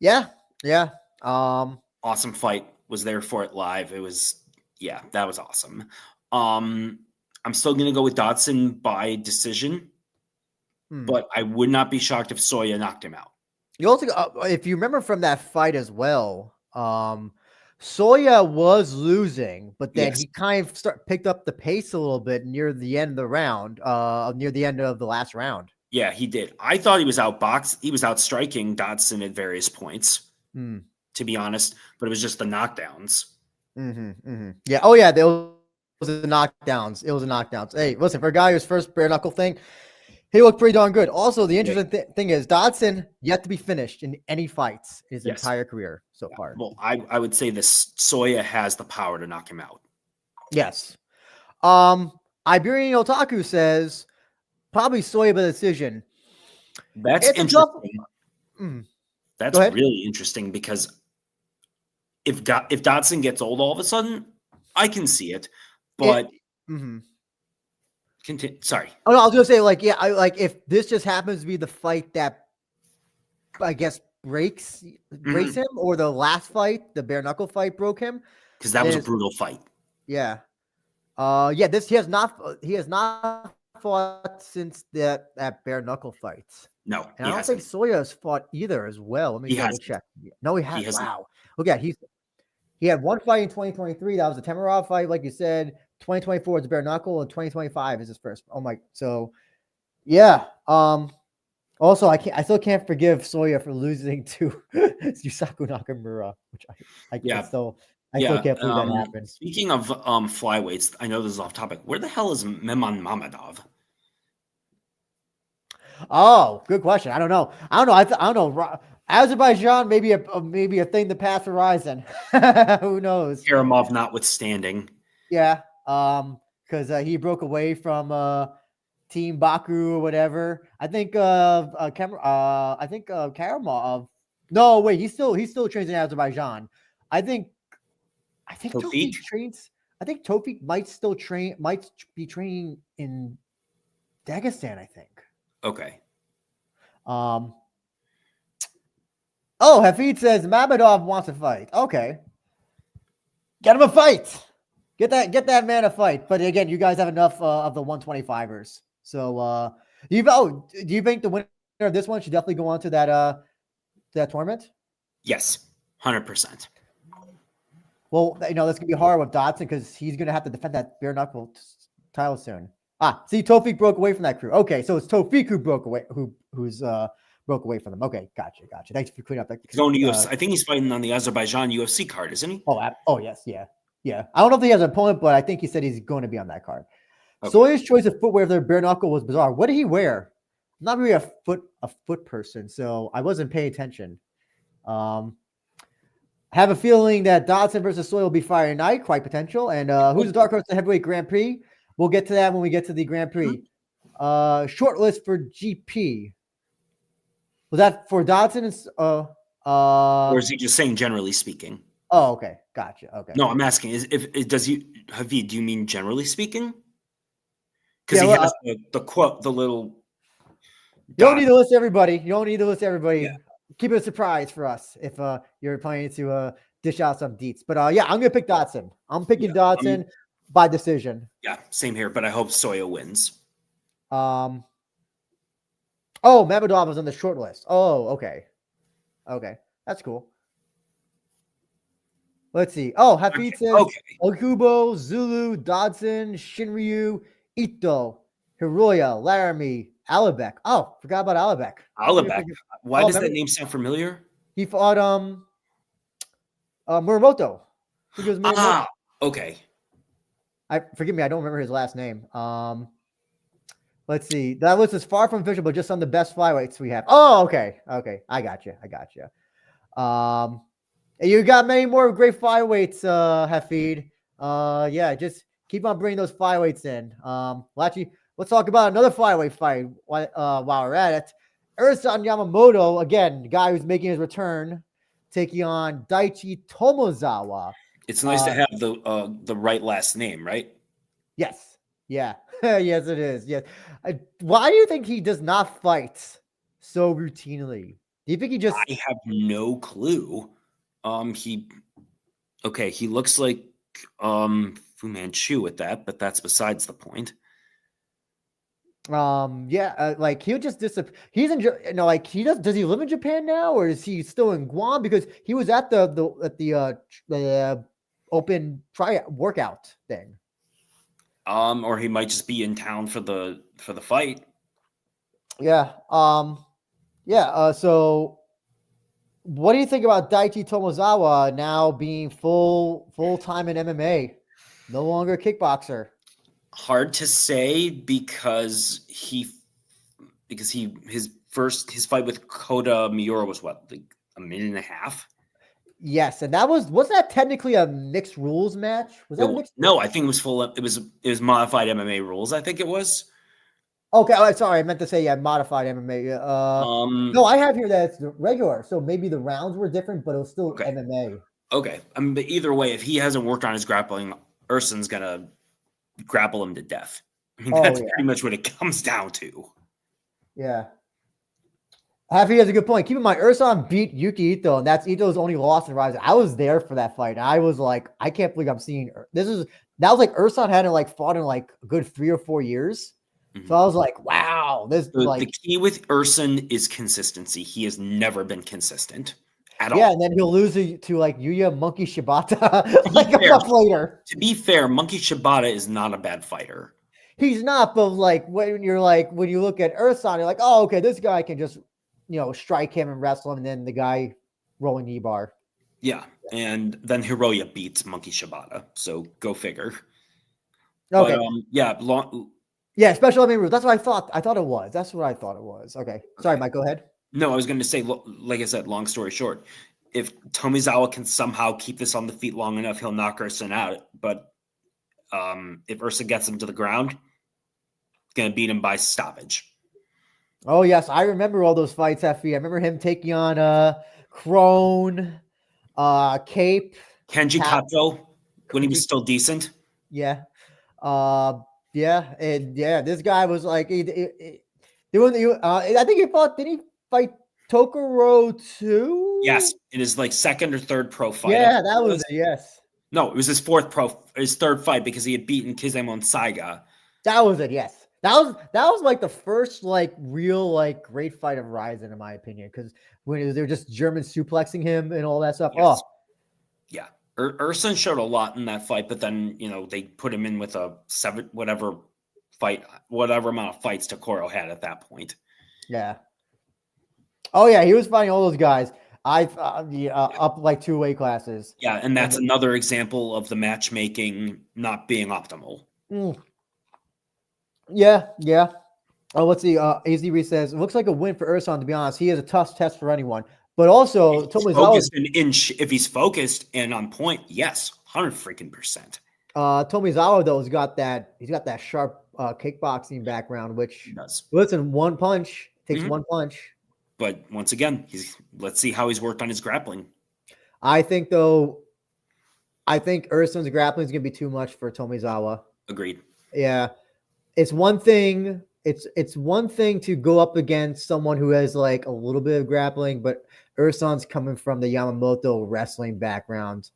Yeah. Yeah. Awesome fight. Was there for it live. It was that was awesome. I'm still going to go with Dodson by decision, but I would not be shocked if Soya knocked him out. You also, if you remember from that fight as well, Soya was losing, but then he kind of picked up the pace a little bit near the end of the round, near the end of the last round. Yeah, he did. I thought he was outboxed. He was outstriking Dodson at various points, to be honest, but it was just the knockdowns. Yeah. Oh, yeah. There was the knockdowns. It was the knockdowns. Hey, listen, for a guy whose first bare knuckle thing, He looked pretty darn good. Also, the interesting thing is Dodson yet to be finished in any fights in his entire career so far. Well, I would say this Soya has the power to knock him out. Yes. Iberian Otaku says probably Soya by decision. That's interesting. That's really interesting because if Dodson gets old all of a sudden, I can see it. But sorry. Oh no, I was gonna say if this just happens to be the fight that I guess breaks him, or the last fight, the bare knuckle fight broke him, because that was a brutal fight. Yeah. This he has not fought since that bare knuckle fight. No, and I don't think Soya has fought either as well. Let me double check. No, he has. Wow. Okay, he had one fight in 2023. That was the Tamaru fight, like you said. 2024 is bare knuckle, and 2025 is his first. Oh my! So, yeah. Also, I still can't forgive Soya for losing to Yusaku Nakamura, which I still can't believe that happened. Speaking of flyweights, I know this is off topic. Where the hell is Memon Mamedov? Oh, good question. I don't know. I don't know. Azerbaijan maybe a thing to pass for RIZIN. Who knows? Karamov notwithstanding. Yeah. Because he broke away from Team Baku or whatever. I think Karamov. No, wait. He still trains in Azerbaijan. I think Tofik trains. I think Tofik might be training in Dagestan, I think. Okay. Oh, Hafid says Mamedov wants a fight. Okay. Get him a fight. Get that man a fight. But again, you guys have enough of the 125ers. So do you think the winner of this one should definitely go on to that tournament? Yes, 100%. Well, that's gonna be hard with Dodson because he's gonna have to defend that bare knuckle title soon. See, Tofik broke away from that crew. Okay, so it's Tofik who broke away, who's broke away from them. Okay, gotcha. Thanks for clearing up that. He's going to UFC. I think he's fighting on the Azerbaijan UFC card, isn't he? Oh yes, yeah. I don't know if he has an opponent, but I think he said he's going to be on that card. Okay. Soya's choice of footwear for their bare knuckle was bizarre. What did he wear? I'm not really a foot person, so I wasn't paying attention. I have a feeling that Dodson versus Soya will be Friday night, quite potential. And who's the dark horse to heavyweight Grand Prix? We'll get to that when we get to the Grand Prix. Short list for GP. Was that for Dodson? Or is he just saying generally speaking? Oh, okay. Gotcha. Okay. No, I'm asking, Havid, do you mean generally speaking? Because he has the quote, the little. You don't need to list everybody. Yeah. Keep it a surprise for us if you're planning to dish out some deets. But I'm going to pick Dodson. I'm picking Dodson by decision. Yeah, same here, but I hope Soya wins. Mamedov was on the short list. Oh, okay. Okay, that's cool. Let's see. Hafid says Okubo, Zulu, Dodson, Shinryu, Ito, Hiroya, Laramie, Alibek. Oh, forgot about Alibek. Why does that name sound familiar? He fought Muramoto. Okay. Forgive me, I don't remember his last name. Let's see. That list is far from official, but just on the best flyweights we have. Oh, okay. I got you. You got many more great flyweights, Hafid. Just keep on bringing those flyweights in. Actually, let's talk about another flyweight fight while we're at it. Ersan Yamamoto, again, the guy who's making his return, taking on Daichi Tomozawa. It's nice to have the right last name, right? Yes. Yeah. Yes, it is. Yes. Why do you think he does not fight so routinely? Do you think he just? I have no clue. He looks like Fu Manchu at that, but that's besides the point. He'll just disappear. He's in, does he live in Japan now, or is he still in Guam? Because he was at the open tryout workout thing. Or he might just be in town for the fight. Yeah. So what do you think about Daichi Tomozawa now being full time in MMA? No longer a kickboxer. Hard to say because because his fight with Kota Miura was what, like a minute and a half? Yes, and wasn't that technically a mixed rules match? Was that a mixed? No, I think it was full. It was modified MMA rules. I think it was. Okay, sorry, I meant to say modified MMA. No, I have here that it's regular, so maybe the rounds were different, but it was still MMA. Okay, but either way, if he hasn't worked on his grappling, Urson's gonna grapple him to death. I mean, that's pretty much what it comes down to. Yeah. Happy has a good point. Keep in mind, Urson beat Yuki Ito, and that's Ito's only loss in RIZIN. I was there for that fight. And I was like, I can't believe I'm seeing that was like Urson hadn't like fought in like a good 3 or 4 years. Mm-hmm. So I was like, wow, the key with Urson is consistency. He has never been consistent at all. Yeah, and then he'll lose to like Yuya Monkey Shibata like a month later. To be fair, Monkey Shibata is not a bad fighter. He's not, but like when you look at Urson, you're like, oh, okay, this guy can just strike him and wrestle him, and then the guy rolling knee bar. Yeah, and then Hiroya beats Monkey Shibata, so go figure. Okay. But, special MMA rules. That's what I thought. That's what I thought it was. Okay. Sorry, Mike, go ahead. No, I was going to say, like I said, long story short, if Tomizawa can somehow keep this on the feet long enough, he'll knock Urson out. But if Urson gets him to the ground, going to beat him by stoppage. Oh, yes. I remember all those fights, Effie. I remember him taking on Crone, Cape. Kenji Kato, when he was still decent. Yeah. This guy was like, I think did he fight Tokoro too? Yes, in his like second or third pro fight. Yeah, that was it, yes. No, it was his third fight because he had beaten Kizemon Saiga. That was it, yes. That was like the first like real like great fight of RIZIN in my opinion, because when they were just German suplexing him and all that stuff. Yes. Oh, yeah. Urson showed a lot in that fight, but then they put him in with a whatever amount of fights Takoro had at that point. Yeah. Oh yeah, he was fighting all those guys. Up like 2 weight classes. Yeah, and that's another example of the matchmaking not being optimal. Yeah. Oh, let's see. AZ Reed says it looks like a win for Urson. To be honest, he is a tough test for anyone. But also, if he's focused and on point, yes, 100%. Tomizawa though has got that. He's got that sharp kickboxing background, which listen, one punch takes one punch. But once again, let's see how he's worked on his grappling. I think Urson's grappling is going to be too much for Tomizawa. Agreed. Yeah, it's one thing. It's one thing to go up against someone who has like a little bit of grappling, but Urson's coming from the Yamamoto wrestling background,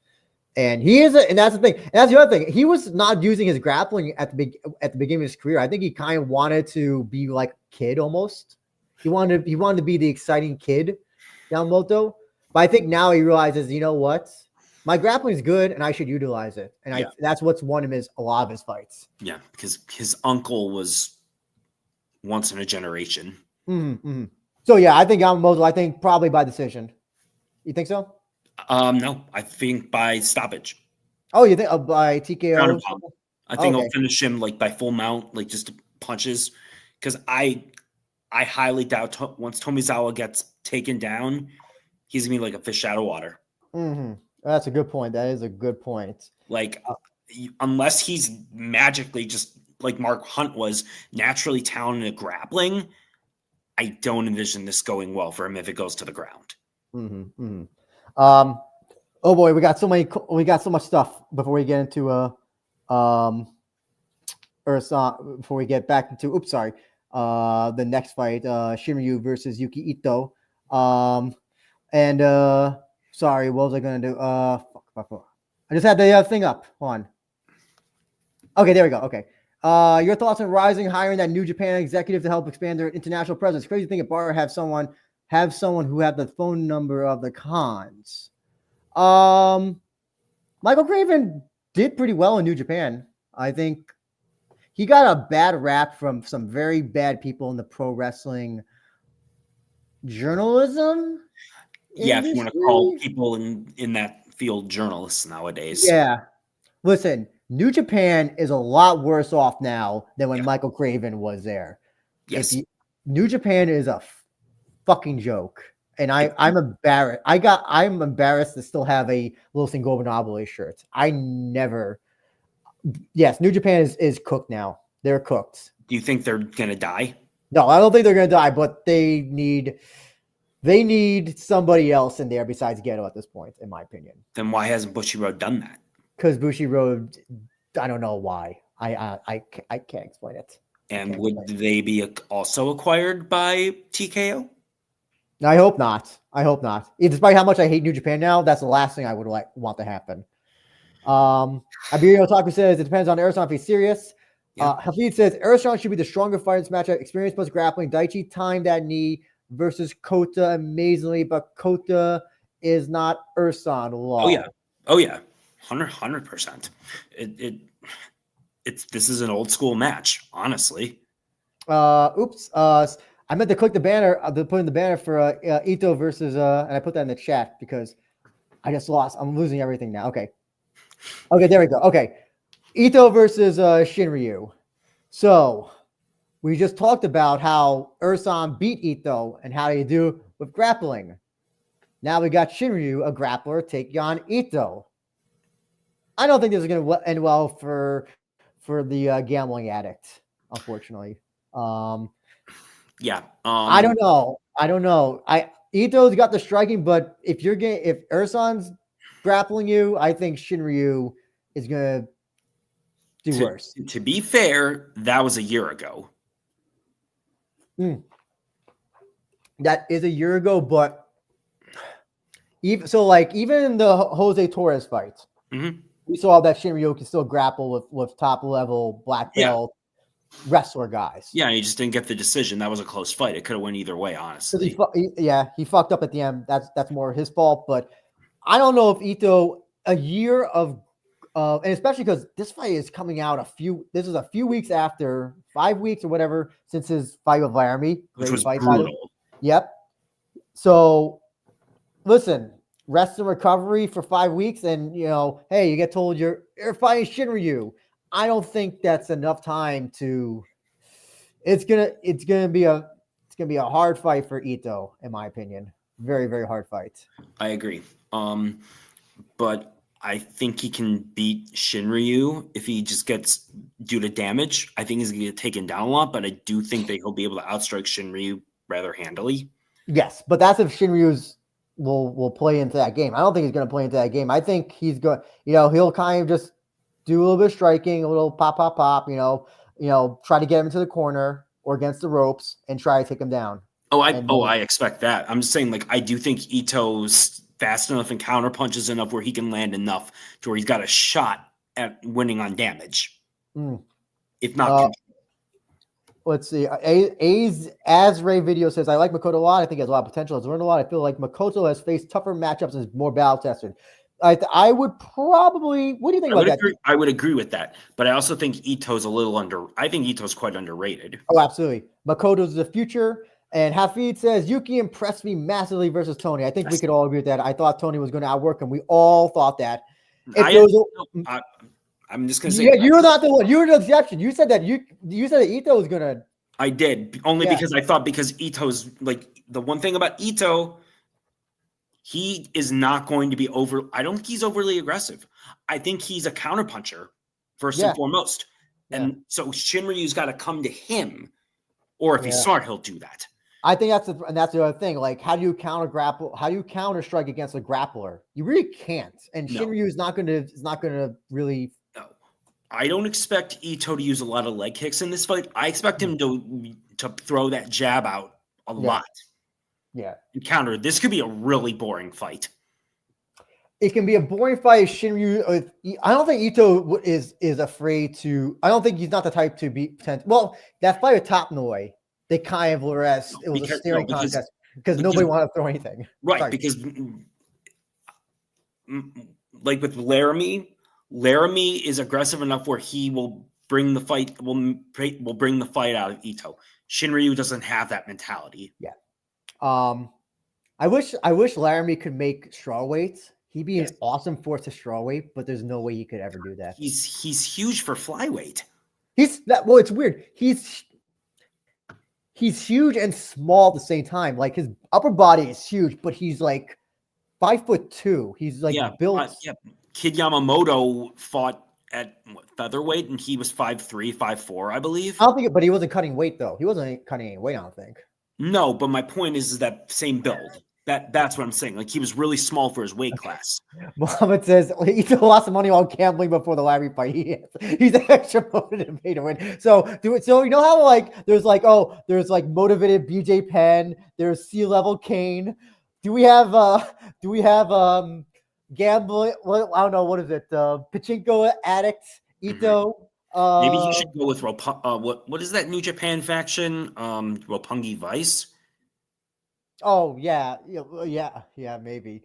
and and that's the thing. And that's the other thing. He was not using his grappling at the beginning of his career. I think he kind of wanted to be like a kid almost. He wanted to be the exciting kid, Yamamoto. But I think now he realizes, you know what? My grappling is good, and I should utilize it. And that's what's won him a lot of his fights. Yeah, because his uncle was once in a generation. Mm-hmm. So yeah, I think Yamamoto. I think probably by decision. You think so? No, I think by stoppage. Oh, you think by TKO? I think I'll finish him like by full mount, like just punches. Because I highly doubt once Tomizawa gets taken down, he's gonna be like a fish out of water. Mm-hmm. That's a good point. That is a good point. Like, unless he's magically just like Mark Hunt was naturally talented at grappling, I don't envision this going well for him if it goes to the ground. Mm-hmm. Mm-hmm. Oh boy, we got so much stuff before we get into before we get back into the next fight, Shinryu versus Yuki Ito. Sorry, what was I gonna do? Fuck. I just had the thing up. Hold on. Okay, there we go. Okay. Your thoughts on RIZIN hiring that New Japan executive to help expand their international presence? Crazy thing at Bar have someone who had the phone number of the Khans. Michael Craven did pretty well in New Japan. I think he got a bad rap from some very bad people in the pro wrestling journalism. Yeah, if you want to call people in that field journalists nowadays. Yeah. Listen, New Japan is a lot worse off now than when Michael Craven was there. Yes. New Japan is a fucking joke. And I'm embarrassed. I'm embarrassed to still have a Wilson Gobernable shirt. Yes, New Japan is cooked now. They're cooked. Do you think they're gonna die? No, I don't think they're gonna die, but they need somebody else in there besides Geto at this point, in my opinion. Then why hasn't Bushiroad done that? Because Bushiroad, I don't know why. I can't explain it. And would they be also acquired by TKO? I hope not. Despite how much I hate New Japan now, that's the last thing I would want to happen. Iberio Otaku says it depends on Ersan if he's serious. Yeah. Hafid says Ersan should be the stronger fighter in this matchup. Experience plus grappling. Daichi timed that knee versus Kota amazingly, but Kota is not Ersan. Oh yeah, 100%. This is an old school match, honestly. I meant to click the banner, put in the banner for Ito versus, and I put that in the chat because I just lost. I'm losing everything now. Okay, there we go. Okay, Ito versus Shinryu. So we just talked about how Ersan beat Ito and how you do with grappling. Now we got Shinryu, a grappler, taking on Ito. I don't think this is going to end well for the gambling addict, unfortunately. Yeah. I don't know. Ito's got the striking, but if Ersan's grappling you, I think Shinryu is gonna do worse. To be fair, that was a year ago. That is a year ago, but even in the Jose Torres fight, we saw that Shinryu can still grapple with top level black belt wrestler guys. Yeah, he just didn't get the decision. That was a close fight. It could have went either way, honestly. He fucked up at the end. That's more his fault. But I don't know if Ito, a year of and especially because this fight is coming out this is a few weeks after, 5 weeks or whatever, since his fight with Laramie. Which was brutal. Yep. So listen, rest and recovery for 5 weeks, and hey, you get told you're fighting Shinryu. I don't think that's enough time to. It's gonna be a hard fight for Ito, in my opinion. Very, very hard fight. I agree. But I think he can beat Shinryu if he just gets due to damage. I think he's gonna get taken down a lot, but I do think that he'll be able to outstrike Shinryu rather handily. Yes, but that's if Shinryu's will play into that game. I don't think he's gonna play into that game. I think he's going. He'll kind of just do a little bit of striking, a little pop, try to get him into the corner or against the ropes and try to take him down. I expect that. I'm just saying, I do think Ito's fast enough and counter punches enough where he can land enough to where he's got a shot at winning on damage. If not, let's see. Azray video says, I like Makoto a lot. I think he has a lot of potential. Has learned a lot. I feel like Makoto has faced tougher matchups and is more battle tested. I would probably. What do you think about that? I would agree with that, but I also think Ito's I think Ito's quite underrated. Oh, absolutely. Makoto's the future. And Hafid says Yuki impressed me massively versus Tony. I think we could all agree with that. I thought Tony was going to outwork him. We all thought that. I'm just going to say. Yeah, you're not the one. You were the exception. You said that Ito was going to. I did only because I thought Ito's the one thing about Ito. He is not going to be I don't think he's overly aggressive. I think he's a counterpuncher first and foremost. And so Shinryu's got to come to him, or if he's smart, he'll do that. I think that's the other thing. How do you counter How do you counter strike against a grappler? You really can't. And Shinryu is not going to really. No, I don't expect Ito to use a lot of leg kicks in this fight. I expect him to throw that jab out a lot. Yeah. Counter. This could be a really boring fight. It can be a boring fight if Shinryu. I don't think Ito is afraid to. I don't think he's not the type to be. Well, that fight with Topnoi, they kind of were as it was a staring contest because nobody wanted to throw anything. Right, Sorry. Because with Laramie is aggressive enough where he will bring the fight. Will bring the fight out of Ito. Shinryu doesn't have that mentality. Yeah. I wish Laramie could make strawweights. He'd be an awesome force to strawweight, but there's no way he could ever do that. He's huge for flyweight. It's weird. He's he's huge and small at the same time. Like his upper body is huge, but he's like 5'2". He's like built. Kid Yamamoto fought at featherweight, and he was 5'3", 5'4", I believe. I don't think, but he wasn't cutting weight though. He wasn't cutting any weight. I don't think. No, but my point is that same build. That's what I'm saying. Like he was really small for his weight class. Mohammed says he took lots of money on gambling before the Larry fight. He's extra motivated to win. So you know how like there's like motivated BJ Penn, there's Sea Level Kane. Do we have gambling? What, I don't know, what is it? Pachinko addict Ito. Maybe he should go with what is that New Japan faction? Roppongi Vice. Oh yeah, maybe.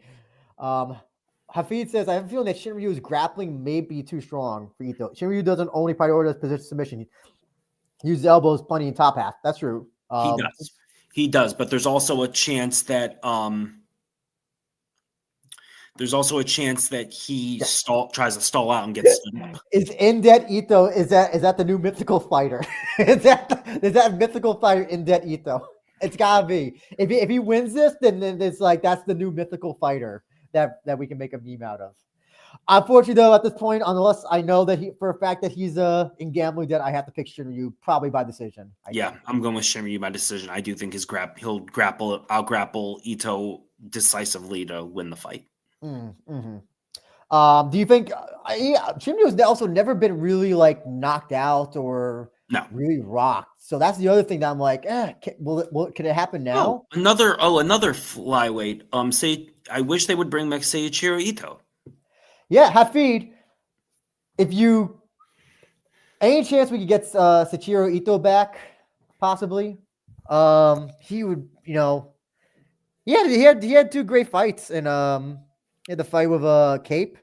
Hafid says, I have a feeling that Shinryu's grappling may be too strong for Ito. Shinryu doesn't only prioritize position submission. He uses elbows plenty in top half. That's true. He does, but there's also a chance that he tries to stall out and gets stood up. Is Indet Ito, is that the new mythical fighter? is that mythical fighter Indet Ito? It's gotta be. If he wins this, then it's like that's the new mythical fighter that we can make a meme out of. Unfortunately, though, at this point, unless I know that for a fact that he's in gambling debt, I have to pick Shinryu probably by decision. I'm going with Shinryu by decision. I do think he'll out-grapple Ito decisively to win the fight. Mm-hmm. Do you think Shinryu has also never been really like knocked out or really rocked? So that's the other thing that I'm like, can it happen now? Another flyweight. I wish they would bring back Chihiro Ito. Yeah, Hafid, any chance we could get Chihiro Ito back, possibly? He would, he had two great fights, and he had the fight with Cape,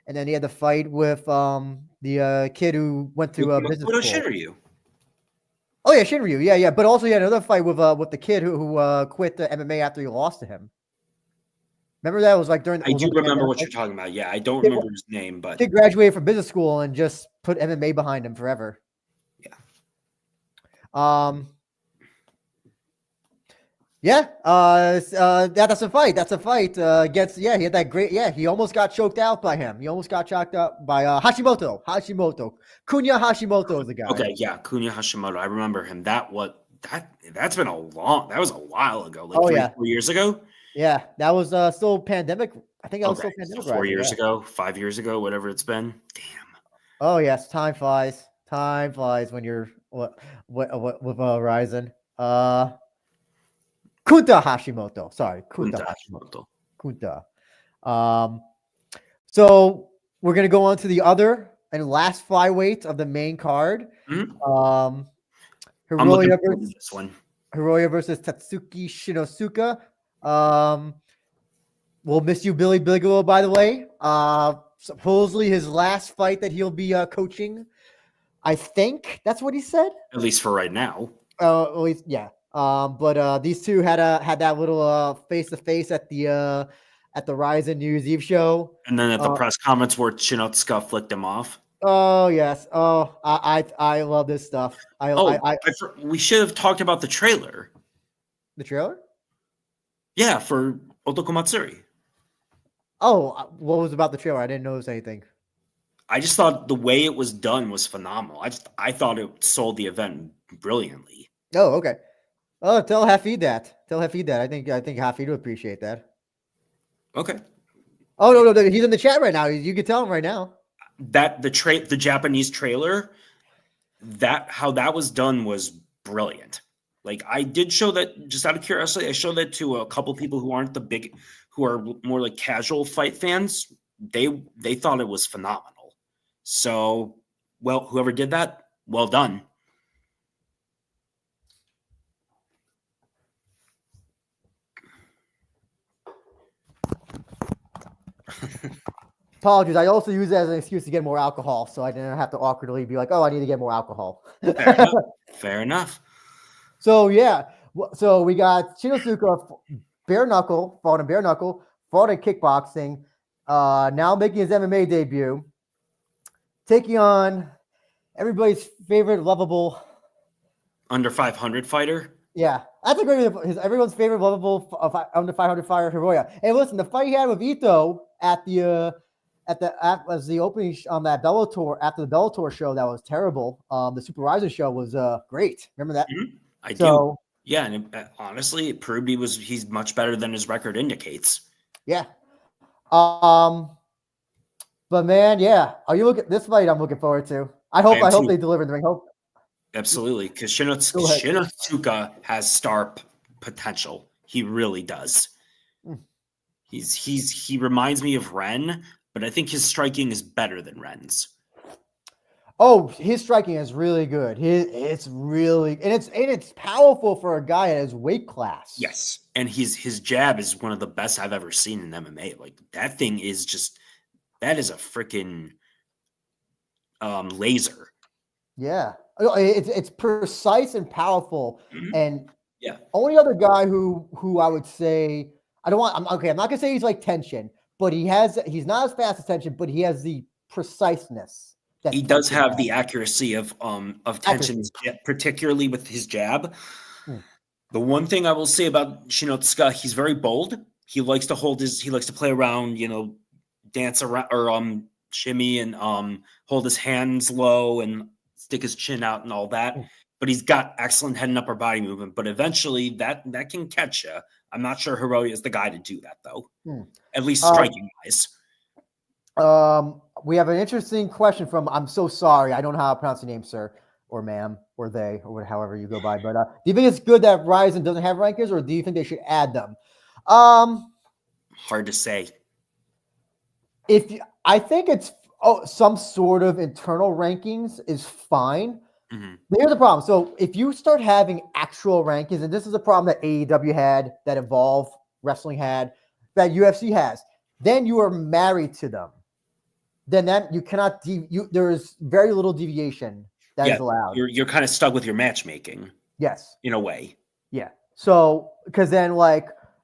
and then he had the fight with the kid who went to business school. Shinryu. Oh yeah, Shinryu, yeah. But also he had another fight with the kid who quit the MMA after he lost to him. Remember that? It was like during. I do remember what you're talking about. Yeah, I don't remember his name, but he graduated from business school and just put MMA behind him forever. Yeah. That's a fight. That's a fight against. Yeah, he had that great. Yeah, he almost got choked out by him. He almost got choked out by Hashimoto. Kunya Hashimoto is the guy. Okay, yeah, Kunya Hashimoto. I remember him. That was a while ago. Like 4 years ago. Yeah, that was still pandemic. I think that was still pandemic. 4 years ago, 5 years ago, whatever it's been. Damn. Oh yes, time flies. Time flies when you're with RIZIN. Kunta Hashimoto. Sorry, Kunta Hashimoto. Kunta. So we're gonna go on to the other and last flyweight of the main card. Mm-hmm. Hiroya versus Tatsuki Shinosuke. We'll miss you, Billy Bigelow, by the way. Supposedly his last fight that he'll be coaching. I think that's what he said. At least for right now. At least, yeah. But these two had that little face-to-face at the RIZIN New Year's Eve show. And then at the press conference where Chinotsuka flicked him off. Oh yes. Oh, I love this stuff. We should have talked about the trailer. The trailer? Yeah, for Otoko Matsuri. Oh, what was about the trailer? I didn't notice anything. I just thought the way it was done was phenomenal. I thought it sold the event brilliantly. Oh, okay. Oh, tell Hafid that. I think Hafid would appreciate that. Okay. Oh no, he's in the chat right now. You can tell him right now. That the Japanese trailer, how that was done was brilliant. Like I did show that just out of curiosity. I showed that to a couple people who aren't who are more like casual fight fans. They thought it was phenomenal. So, well, whoever did that, well done. Apologies. I also use it as an excuse to get more alcohol, so I didn't have to awkwardly be like, "Oh, I need to get more alcohol." Fair enough. So yeah, so we got Shinosuke fought in bare knuckle, fought in kickboxing. Now making his MMA debut, taking on everybody's favorite lovable under 500 fighter, Yeah, that's a great his everyone's favorite lovable under 500 fire Hiroya. Hey, listen, the fight he had with Ito was the opening on that Bellator after the Bellator show that was terrible. The Super RIZIN show was great. Remember that? Mm-hmm. I do. Yeah, and honestly, it proved he's much better than his record indicates. Yeah. But man, yeah. Are you looking this fight? I'm looking forward to. I hope they deliver the ring. Hope. Absolutely, because Shinotsuka has star potential. He really does. He reminds me of Ren, but I think his striking is better than Ren's. Oh, his striking is really good. It's really and it's powerful for a guy at his weight class. Yes, and his jab is one of the best I've ever seen in MMA. Like that thing is that is a freaking laser. Yeah, it's precise and powerful. Mm-hmm. And yeah, only other guy who I would say I'm not gonna say he's like Tension, but he's not as fast as Tension, but he has the preciseness. He does have the accuracy of Tension, particularly with his jab. The one thing I will say about Shinotsuka, he's very bold. He likes to play around, dance around or shimmy and hold his hands low and stick his chin out and all that. But he's got excellent head and upper body movement. But eventually that can catch you. I'm not sure Hiroya is the guy to do that though. At least striking wise. We have an interesting question from. I'm so sorry, I don't know how to pronounce your name, sir, or ma'am, or they, or however you go by. But do you think it's good that RIZIN doesn't have rankings, or do you think they should add them? Hard to say. I think it's some sort of internal rankings is fine. Mm-hmm. Here's the problem. So if you start having actual rankings, and this is a problem that AEW had, that Evolve Wrestling had, that UFC has, then you are married to them. Then that you cannot there is very little deviation that is allowed. You're kind of stuck with your matchmaking. Yes. In a way. Yeah. So because then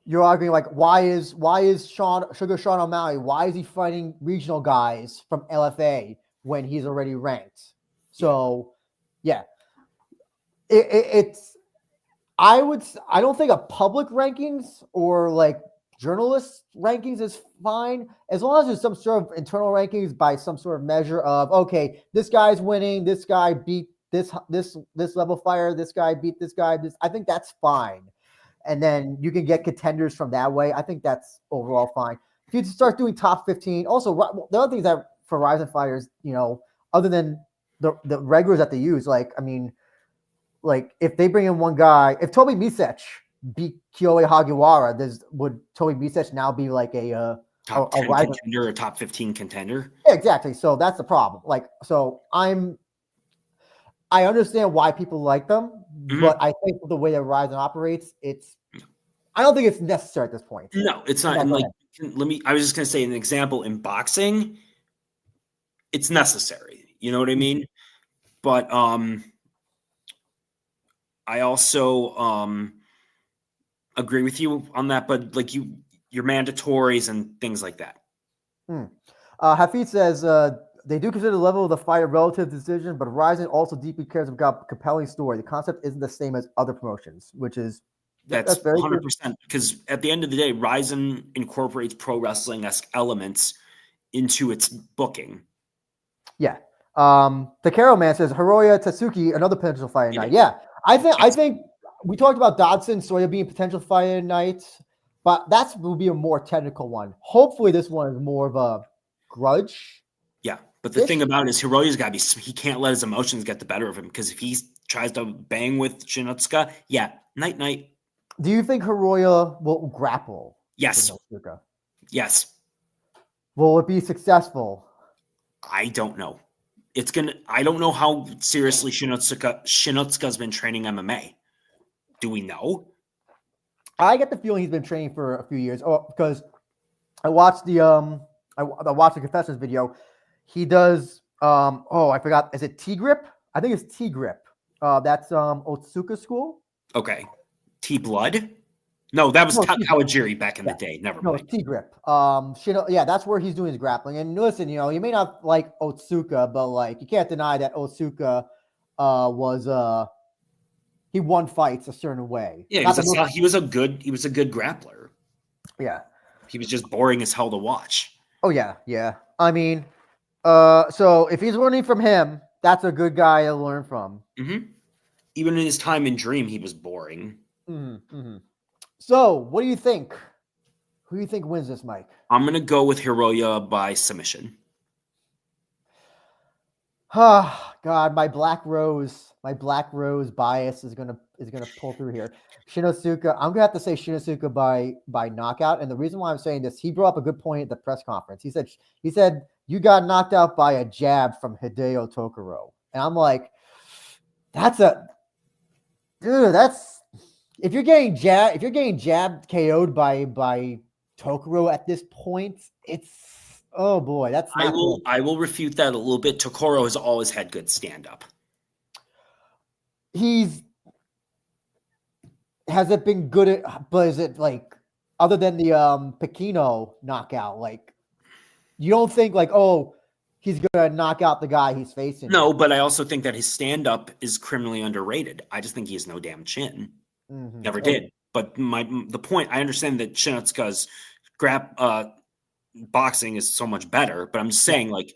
you're arguing why is Sugar Sean O'Malley, why is he fighting regional guys from LFA when he's already ranked? So yeah. I don't think a public rankings or journalist rankings is fine as long as there's some sort of internal rankings by some sort of measure of, okay, this guy's winning, this guy beat this level fighter, this guy beat this guy. I think that's fine. And then you can get contenders from that way. I think that's overall fine. If you start doing top 15, also the other things that for RIZIN fighters, other than the regulars that they use, if they bring in one guy, if Toby Misech beat Kyoei Hagiwara, would Toby Misech now be a top 10 contender or top 15 contender? Yeah, exactly. So that's the problem. I understand why people like them, but I think the way that RIZIN operates, I don't think it's necessary at this point. No, it's not. And I was just going to say an example in boxing, it's necessary. You know what I mean? But I also agree with you on that, but your mandatories and things like that. Hafid says they do consider the level of the fight a relative decision, but RIZIN also deeply cares about a compelling story. The concept isn't the same as other promotions, which is that's 100%. Because at the end of the day, RIZIN incorporates pro wrestling-esque elements into its booking. Yeah. The Carol Man says Hiroya Tatsuki, another potential fight night. Yeah. I think we talked about Dodson, Soya being potential fight night, but that will be a more technical one. Hopefully this one is more of a grudge. Yeah. But the thing about it is Hiroya's got to be, he can't let his emotions get the better of him, because if he tries to bang with Shinotsuka, night. Do you think Hiroya will grapple? Yes. Yes. Will it be successful? I don't know. I don't know how seriously Shinotsuka's been training MMA. Do we know? I get the feeling he's been training for a few years. Because I watched the Confessions video. He does I forgot, is it T-Grip? I think it's T-Grip. That's Otsuka school. Okay. T-Blood? No, that was Kawajiri back in the day. Never mind. No, T-Grip. That's where he's doing his grappling. And listen, you may not like Otsuka, but you can't deny that Otsuka was he won fights a certain way. Yeah, he was a good grappler. Yeah. He was just boring as hell to watch. Oh yeah. I mean, so if he's learning from him, that's a good guy to learn from. Mm-hmm. Even in his time in Dream, he was boring. Mm-hmm. So, what do you think? Who do you think wins this, Mike? I'm gonna go with Hiroya by submission. Oh, God, my Black Rose bias is gonna pull through here. Shinosuke, I'm gonna have to say Shinosuke by knockout. And the reason why I'm saying this, he brought up a good point at the press conference. He said you got knocked out by a jab from Hideo Tokoro. And I'm like, that's if you're getting jabbed KO'd by Tokoro at this point, it's oh boy, that's not good. I will refute that a little bit. Tokoro has always had good stand-up. Has it been good but is it like other than the Pekino knockout, like you don't think like, oh, he's gonna knock out the guy he's facing? No, but I also think that his stand-up is criminally underrated. I just think he has no damn chin. Mm-hmm. Never did. But the point, I understand that Shinotsuka's boxing is so much better, but I'm just saying, like,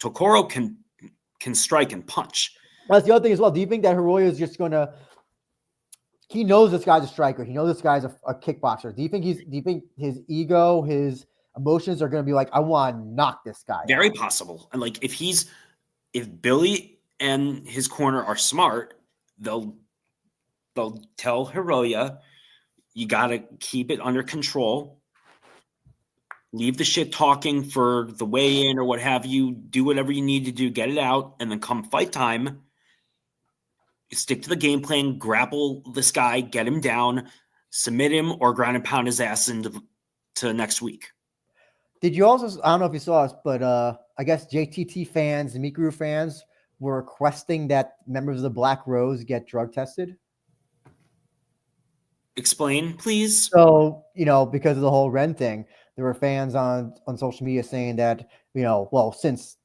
Tokoro can strike and punch. That's the other thing as well. Do you think that Hiroya is just gonna? He knows this guy's a striker. He knows this guy's a kickboxer. Do you think his ego, his emotions are gonna be like, I want to knock this guy? Very possible. And like, if Billy and his corner are smart, they'll tell Hiroya, you got to keep it under control. Leave the shit talking for the weigh-in or what have you. Do whatever you need to do. Get it out. And then come fight time, stick to the game plan. Grapple this guy. Get him down. Submit him or ground and pound his ass into next week. Did you also, I don't know if you saw us, but I guess JTT fans and Mikuru fans were requesting that members of the Black Rose get drug tested? Explain, please. So, because of the whole Ren thing, there were fans on social media saying that, well, since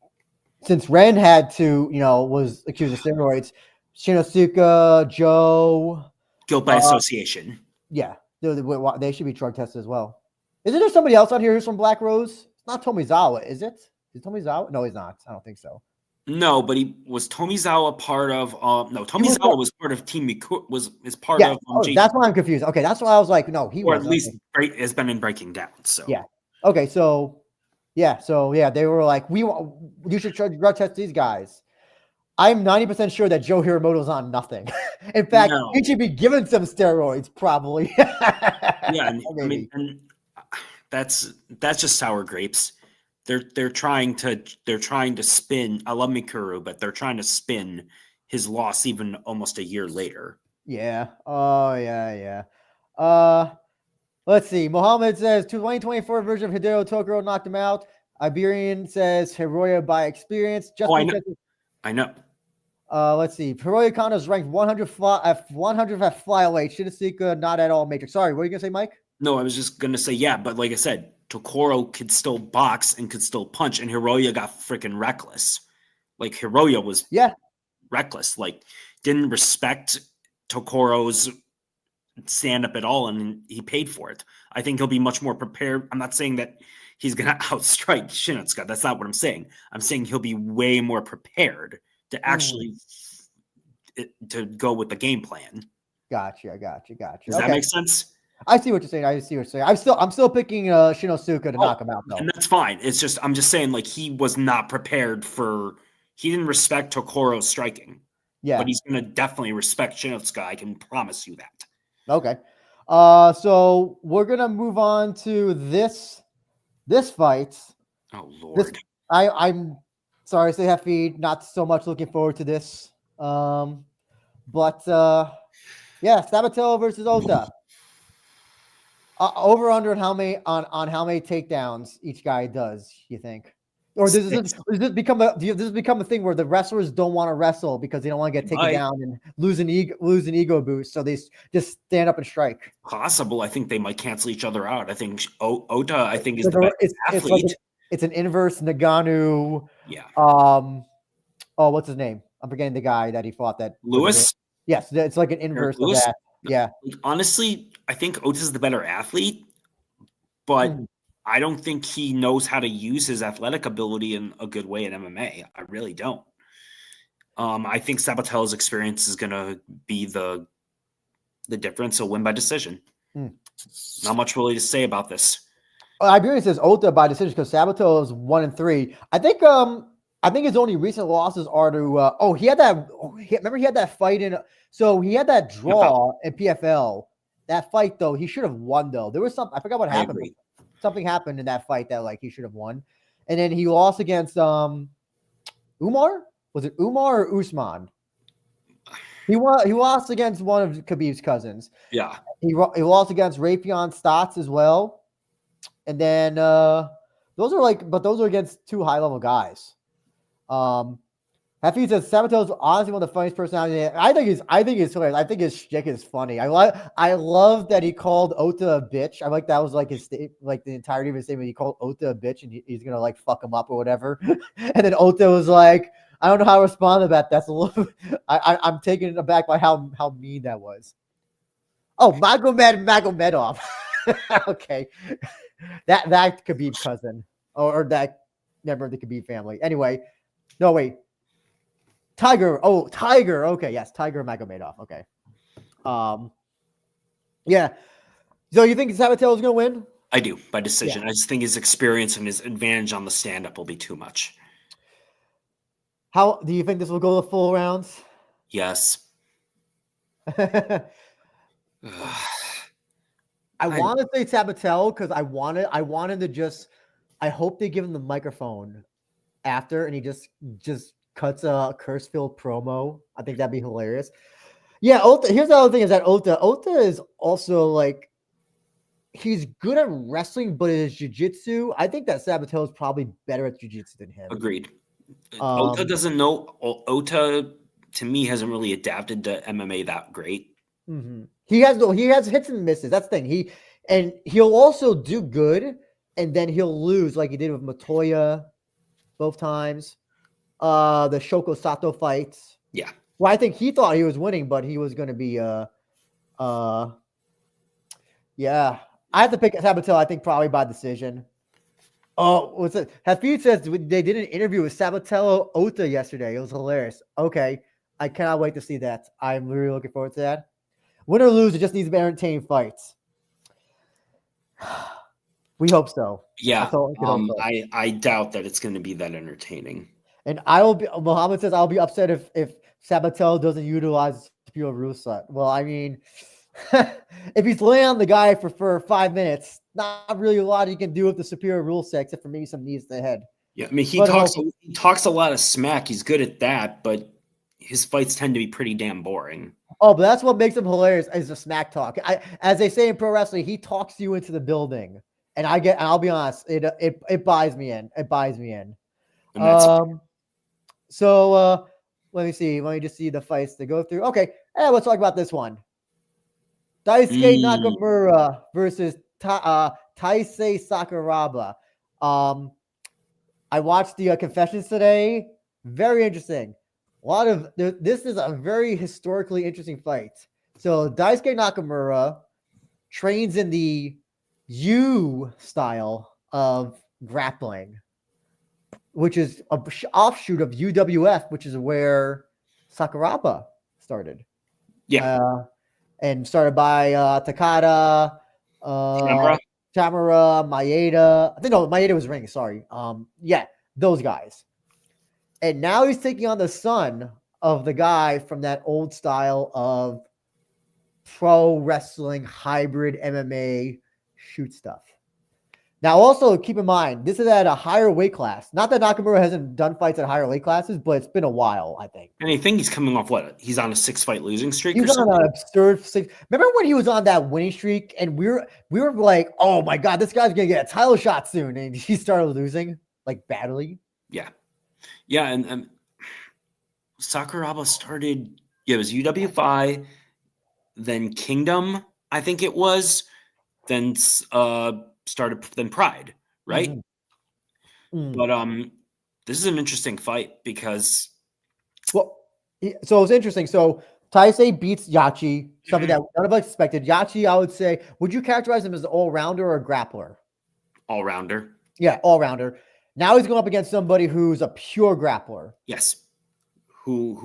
Ren had to, was accused of steroids, Shinosuke, Joe. Guilt by association. Yeah, they should be drug tested as well. Isn't there somebody else on here who's from Black Rose? It's not Tomizawa, is it? Is it Tomizawa? No, he's not. I don't think so. No, but he was Tomizawa part of Tomizawa was part of Team Mikuru, is part of that's why I'm confused. Okay, that's why I was like, no, he was, or at least has been in Breaking Down. So yeah. Okay, so they were like, you should drug test these guys. I'm 90% sure that Joe Hiramoto's on nothing. In fact, he should be given some steroids, probably. Yeah, I mean, and that's just sour grapes. They're trying to spin. I love Mikuru, but they're trying to spin his loss even almost a year later. Yeah. Oh yeah. Let's see. Mohammed says 2024 version of Hideo Tokoro knocked him out. Iberian says Hiroya by experience. I know. Let's see. Hiroya Kano is ranked 100 at flyweight. Shinosuke not at all matrix. Sorry, what are you gonna say, Mike? No, I was just gonna say yeah, but like I said, Tokoro could still box and could still punch, and Hiroya got freaking reckless. Like Hiroya was reckless. Like didn't respect Tokoro's stand up at all, and he paid for it. I think he'll be much more prepared. I'm not saying that he's gonna outstrike Shinotsuka. That's not what I'm saying. I'm saying he'll be way more prepared to actually to go with the game plan. Gotcha. Does that make sense? I see what you're saying. I'm still picking Shinosuke to knock him out, though. And that's fine. It's just I'm just saying, like, he was not prepared he didn't respect Tokoro's striking. Yeah. But he's gonna definitely respect Shinosuke. I can promise you that. Okay. So we're gonna move on to this fight. Oh Lord. I'm sorry, say Hefty, not so much looking forward to this. But Sabatello versus Ota. Over under on how many takedowns each guy does, you think? Or does this become a thing where the wrestlers don't want to wrestle because they don't want to get taken down and lose an ego boost, so they just stand up and strike? Possible. I think they might cancel each other out. I think Ota, is the best athlete. It's an inverse Nagano. Yeah. What's his name? I'm forgetting the guy that he fought. That Lewis. Yes, it's like an inverse of that. Yeah. Like, honestly, I think Ota's the better athlete, but I don't think he knows how to use his athletic ability in a good way in MMA. I really don't. I think Sabatello's experience is going to be the difference. He'll win by decision. Not much really to say about this. I agree with this Ota by decision because Sabatello is 1-3. I think his only recent losses are to he had that. Remember he had that fight he had that draw in PFL. That fight though, he should have won though. There was something, I forgot what happened. Something happened in that fight that like he should have won. And then he lost against Umar. Was it Umar or Usman? He lost against one of Khabib's cousins. Yeah. He lost against Raytheon Stotts as well. And then those are against two high-level guys. Hafiz says Sabatello's honestly one of the funniest personalities. I think he's hilarious. I think his shtick is funny. I love that he called Ota a bitch. I like that was like his like the entirety of his statement. He called Ota a bitch and he's gonna like fuck him up or whatever. And then Ota was like, I don't know how to respond to that. That's a little. I'm taken aback by how mean that was. Oh, Magomedov. Okay, that Khabib cousin or that member of the Khabib family. Anyway, no wait. Tiger. Oh, Tiger. Okay, yes, Tiger Magomedov. Okay. Yeah. So you think Sabatello's gonna win? I do by decision. Yeah. I just think his experience and his advantage on the stand-up will be too much. How do you think this will go the full rounds? Yes. I want to say Sabatello because I wanted to just. I hope they give him the microphone after, and he just cuts a curse-filled promo. I think that'd be hilarious. Yeah, Ota. Here's the other thing: is that Ota is also like he's good at wrestling, but his jiu-jitsu. I think that Sabatello is probably better at jiu-jitsu than him. Agreed. Ota doesn't know. Ota to me hasn't really adapted to MMA that great. Mm-hmm. He has hits and misses. That's the thing. He'll also do good, and then he'll lose like he did with Matoya both times. The Shoko Sato fights. Yeah. Well, I think he thought he was winning, but he was going to be yeah. I have to pick Sabatello. I think probably by decision. Oh, what's it? Hafid says they did an interview with Sabatello Ota yesterday. It was hilarious. Okay, I cannot wait to see that. I'm really looking forward to that. Win or lose, it just needs to be entertaining fights. We hope so. Yeah, I doubt that it's going to be that entertaining. And Muhammad says I'll be upset if Sabatello doesn't utilize Superior rule set. Well, I mean, if he's laying on the guy for 5 minutes, not really a lot he can do with the superior rule set except for maybe some knees to the head. Yeah, I mean he talks a lot of smack. He's good at that, but his fights tend to be pretty damn boring. Oh, but that's what makes him hilarious is the smack talk. As they say in pro wrestling, he talks you into the building, and I'll be honest, it buys me in. It buys me in. So let me see. Let me just see the fights to go through. Okay, let's talk about this one. Daisuke Nakamura versus Taisei Sakuraba. I watched the confessions today. Very interesting. This is a very historically interesting fight. So Daisuke Nakamura trains in the U style of grappling, which is an offshoot of UWF, which is where Sakuraba started. Yeah. And started by Takada, Tamura, Maeda. I think Maeda was ring. Sorry. Yeah, those guys. And now he's taking on the son of the guy from that old style of pro wrestling hybrid MMA shoot stuff. Now, also keep in mind, this is at a higher weight class. Not that Nakamura hasn't done fights at higher weight classes, but it's been a while, I think. And I think he's coming off what? He's on a 6-fight losing streak. He's on an absurd 6. Remember when he was on that winning streak, and we were like, "Oh my god, this guy's gonna get a title shot soon," and he started losing like badly. Yeah, yeah, and Sakuraba started. Yeah, it was UWFI, then Kingdom, I think it was, then started then Pride, right? Mm-hmm. But this is an interesting fight because so it's interesting. So Taisei beats Yachi, something that none of us expected. Yachi, I would say, would you characterize him as an all-rounder or a grappler? All-rounder. Yeah, all-rounder. Now he's going up against somebody who's a pure grappler. Yes. Who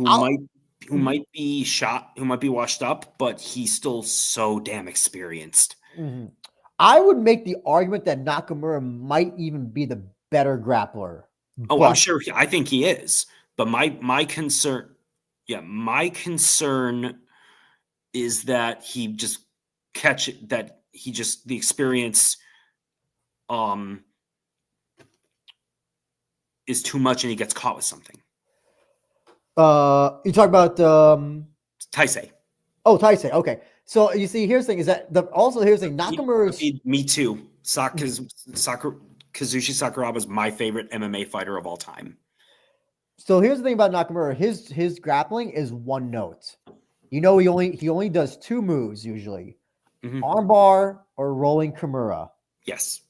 might be shot, who might be washed up, but he's still so damn experienced. Mm-hmm. I would make the argument that Nakamura might even be the better grappler. Oh, I'm sure. I think he is. But my concern is that he just the experience is too much and he gets caught with something. You talk about Taisei. Oh, Taisei. Okay. So you see, here's the thing: is that here's the thing. Nakamura's me too. Kazushi Sakuraba is my favorite MMA fighter of all time. So here's the thing about Nakamura: his grappling is one note. You know, he only does two moves usually: armbar or rolling Kimura. Yes.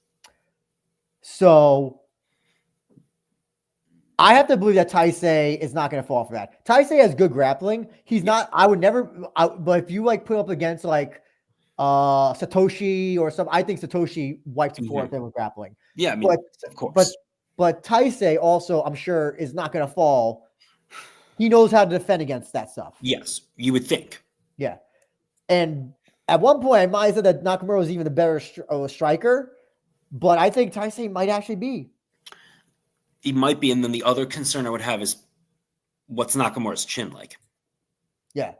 So I have to believe that Taisei is not going to fall for that. Taisei has good grappling. He's not. I would never. But if you like put up against like Satoshi or something, I think Satoshi wipes the floor with with grappling. Yeah, I mean, of course. But Taisei also, I'm sure, is not going to fall. He knows how to defend against that stuff. Yes, you would think. Yeah, and at one point, I might have said that Nakamura was even the better striker, but I think Taisei might actually be. He might be, and then the other concern I would have is what's Nakamura's chin like? Yeah.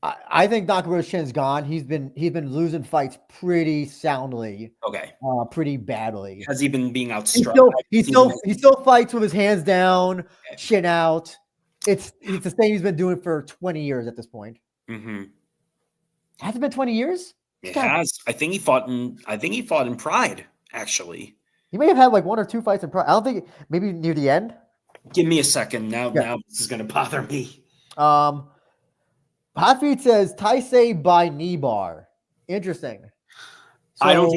I think Nakamura's chin's gone. He's been losing fights pretty soundly. Okay. Pretty badly. Has he been being outstruck? He still fights with his hands down, chin out. It's the same he's been doing for 20 years at this point. Mm-hmm. Has it been 20 years? It has. I think he fought in Pride, actually. He may have had like one or two fights in Pride. I don't think maybe near the end. Give me a second. Now this is gonna bother me. Hafid says Taisei by knee bar. Interesting. So, I don't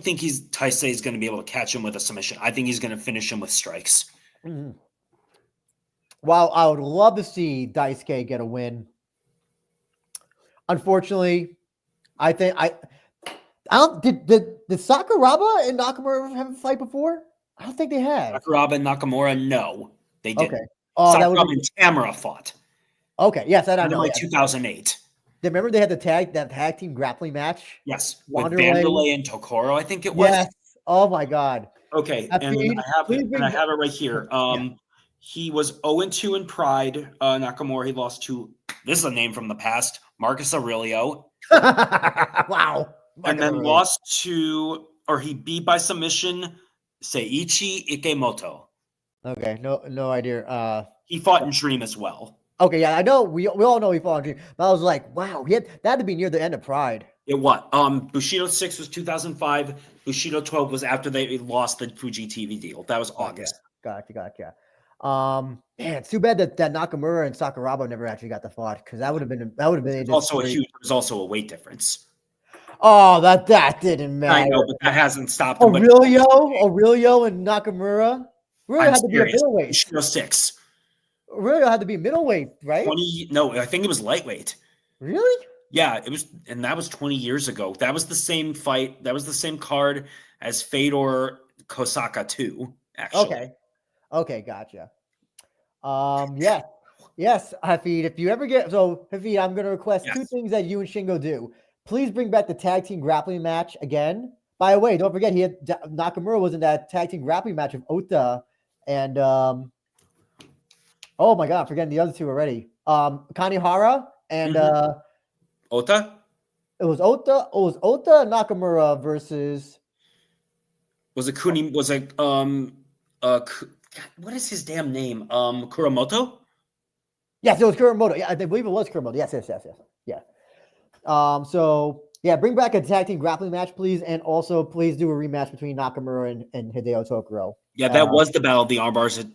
think Taisei is going to be able to catch him with a submission. I think he's going to finish him with strikes. Mm-hmm. While I would love to see Daisuke get a win, unfortunately, I think did Sakuraba and Nakamura have a fight before? I don't think they had. Sakuraba and Nakamura, no, they didn't. Okay. Sakuraba and Tamura fought. Okay, yes, I know. Like 2008. Remember they had that tag team grappling match? Yes, with Vanderlei and Tokoro, I think it was. Yes. Oh my God. Okay, and I have it right here. He was 0-2 in Pride. Nakamura, he lost to, this is a name from the past, Marcus Aurelio. Wow. And then he beat by submission Seiichi Ikemoto. Okay, no idea. He fought in Dream as well. Okay, yeah, I know. We all know he fought in Dream. But I was like, wow, that had to be near the end of Pride. It what? Bushido 6 was 2005. Bushido 12 was after they lost the Fuji TV deal. That was August. Gotcha. Man, it's too bad that Nakamura and Sakuraba never actually got the fight, because that would have been. It was also a weight difference. Oh, that didn't matter. I know, but that hasn't stopped him. Aurelio and Nakamura. Really had to be a middleweight. Bushido 6. Really had to be middleweight, right? I think it was lightweight. Really? Yeah, it was, and that was 20 years ago. That was the same fight. That was the same card as Fedor Kosaka 2, actually. Okay, gotcha. Yes, Hafid, if you ever Hafid, I'm going to request two things that you and Shingo do. Please bring back the tag team grappling match again. By the way, don't forget, Nakamura was in that tag team grappling match of Ota and, oh my God, I'm forgetting the other two already. Kanehara and Ota? It was Ota and Nakamura versus. Was it Kuni? Was it what is his damn name? Kuramoto? Yes, it was Kuramoto. Yeah, I believe it was Kuramoto. Yes. Yeah. Bring back a tag team grappling match, please, and also please do a rematch between Nakamura and Hideo Tokoro. Yeah, that was the Battle of the Armbars at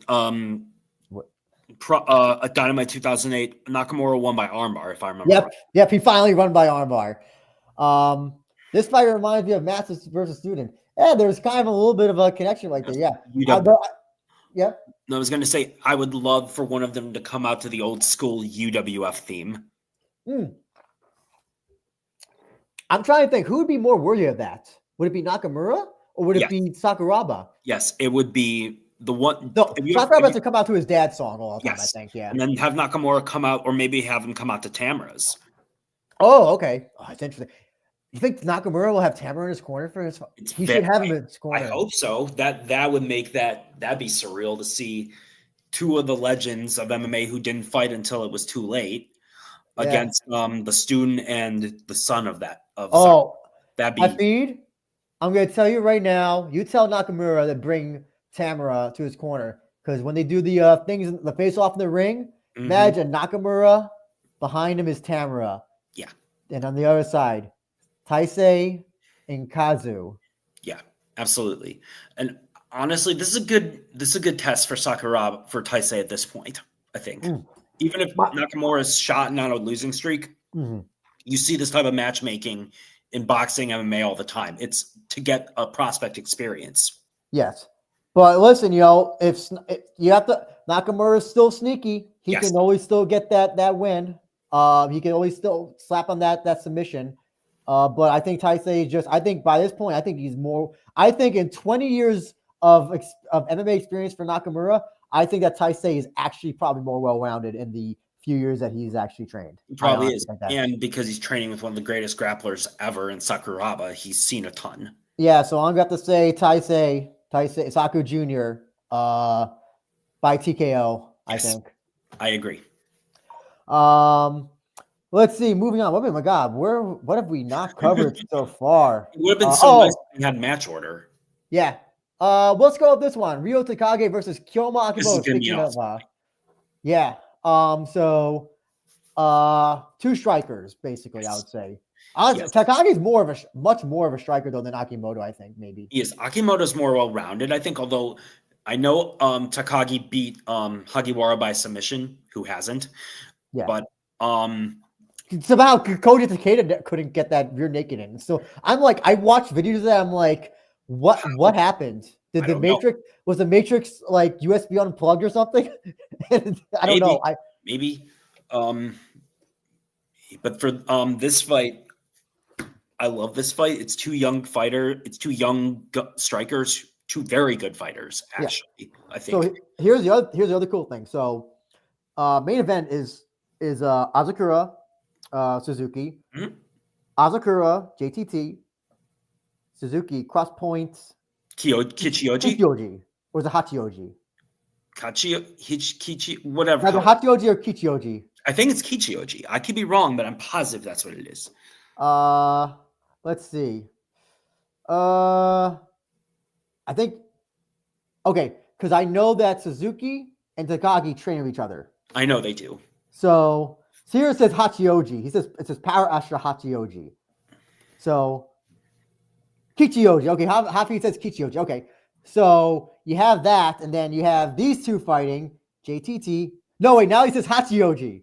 Dynamite 2008. Nakamura won by armbar, if I remember. Yep. He finally won by armbar. This fight reminds me of Masters versus Student. Yeah, there's kind of a little bit of a connection right there. Yeah. I was going to say, I would love for one of them to come out to the old school UWF theme. I'm trying to think who would be more worthy of that. Would it be Nakamura or would it be Sakuraba? Yes, it would be the one. No, Sakuraba has to come out to his dad's song all the time, I think. Yeah. And then have Nakamura come out, or maybe have him come out to Tamara's. Oh, okay. Oh, that's interesting. You think Nakamura will have Tamaru in his corner for his? He should have him in his corner. I hope so. That would make that'd be surreal to see two of the legends of MMA who didn't fight until it was too late against the student and the son of that. That'd be. Hafid, I'm going to tell you right now. You tell Nakamura to bring Tamara to his corner because when they do the things, the face off in the ring, imagine Nakamura behind him is Tamara. Yeah, and on the other side, Taisei and Kazu. Yeah, absolutely. And honestly, this is a good test for Sakuraba for Taisei at this point, I think. Even if Nakamura is shot and on a losing streak, you see this type of matchmaking in boxing MMA all the time. It's to get a prospect experience. Yes. But listen, if you have to, Nakamura is still sneaky. He can always still get that win. He can always still slap on that submission. But I think Taisei is I think by this point, I think he's more. I think in 20 years of MMA experience for Nakamura, I think that Taisei is actually probably more well-rounded in the few years that he's actually trained. He probably is. And because he's training with one of the greatest grapplers ever in Sakuraba, he's seen a ton. Yeah, so I'm going to say Taisei Saku Jr. By TKO, I think. I agree. Let's see. Moving on. Oh my God, what have we not covered so far? It would have been so nice if we had match order. Yeah. Let's go with this one. Ryo Takagi versus Kyoma Akimoto. Yeah. So two strikers, basically, I would say. Takagi's much more of a striker though than Akimoto, I think, maybe. Yes, Akimoto's more well-rounded, I think, although I know Takagi beat Hagiwara by submission, who hasn't. Yeah. But somehow Koji Takeda couldn't get that rear naked in. So I'm like, I watched videos of that. I'm like, what happened? Did the Matrix was the Matrix like USB unplugged or something? I don't know. Maybe. But for this fight, I love this fight. It's two young strikers, two very good fighters, actually. I think. So here's the other cool thing. So main event is Asakura Suzuki, Asakura JTT, Suzuki cross points, Kichioji, or is it Hachioji? Kichi, whatever. Either Hachioji or Kichioji. I think it's Kichioji. I could be wrong, but I'm positive that's what it is. Let's see. I think because I know that Suzuki and Takagi train with each other. I know they do. So here it says Hachioji. It says Power Astra Hachioji. So Kichioji. Okay, Hafi says Kichioji. Okay. So you have that, and then you have these two fighting. JTT. No, wait, now he says Hachioji.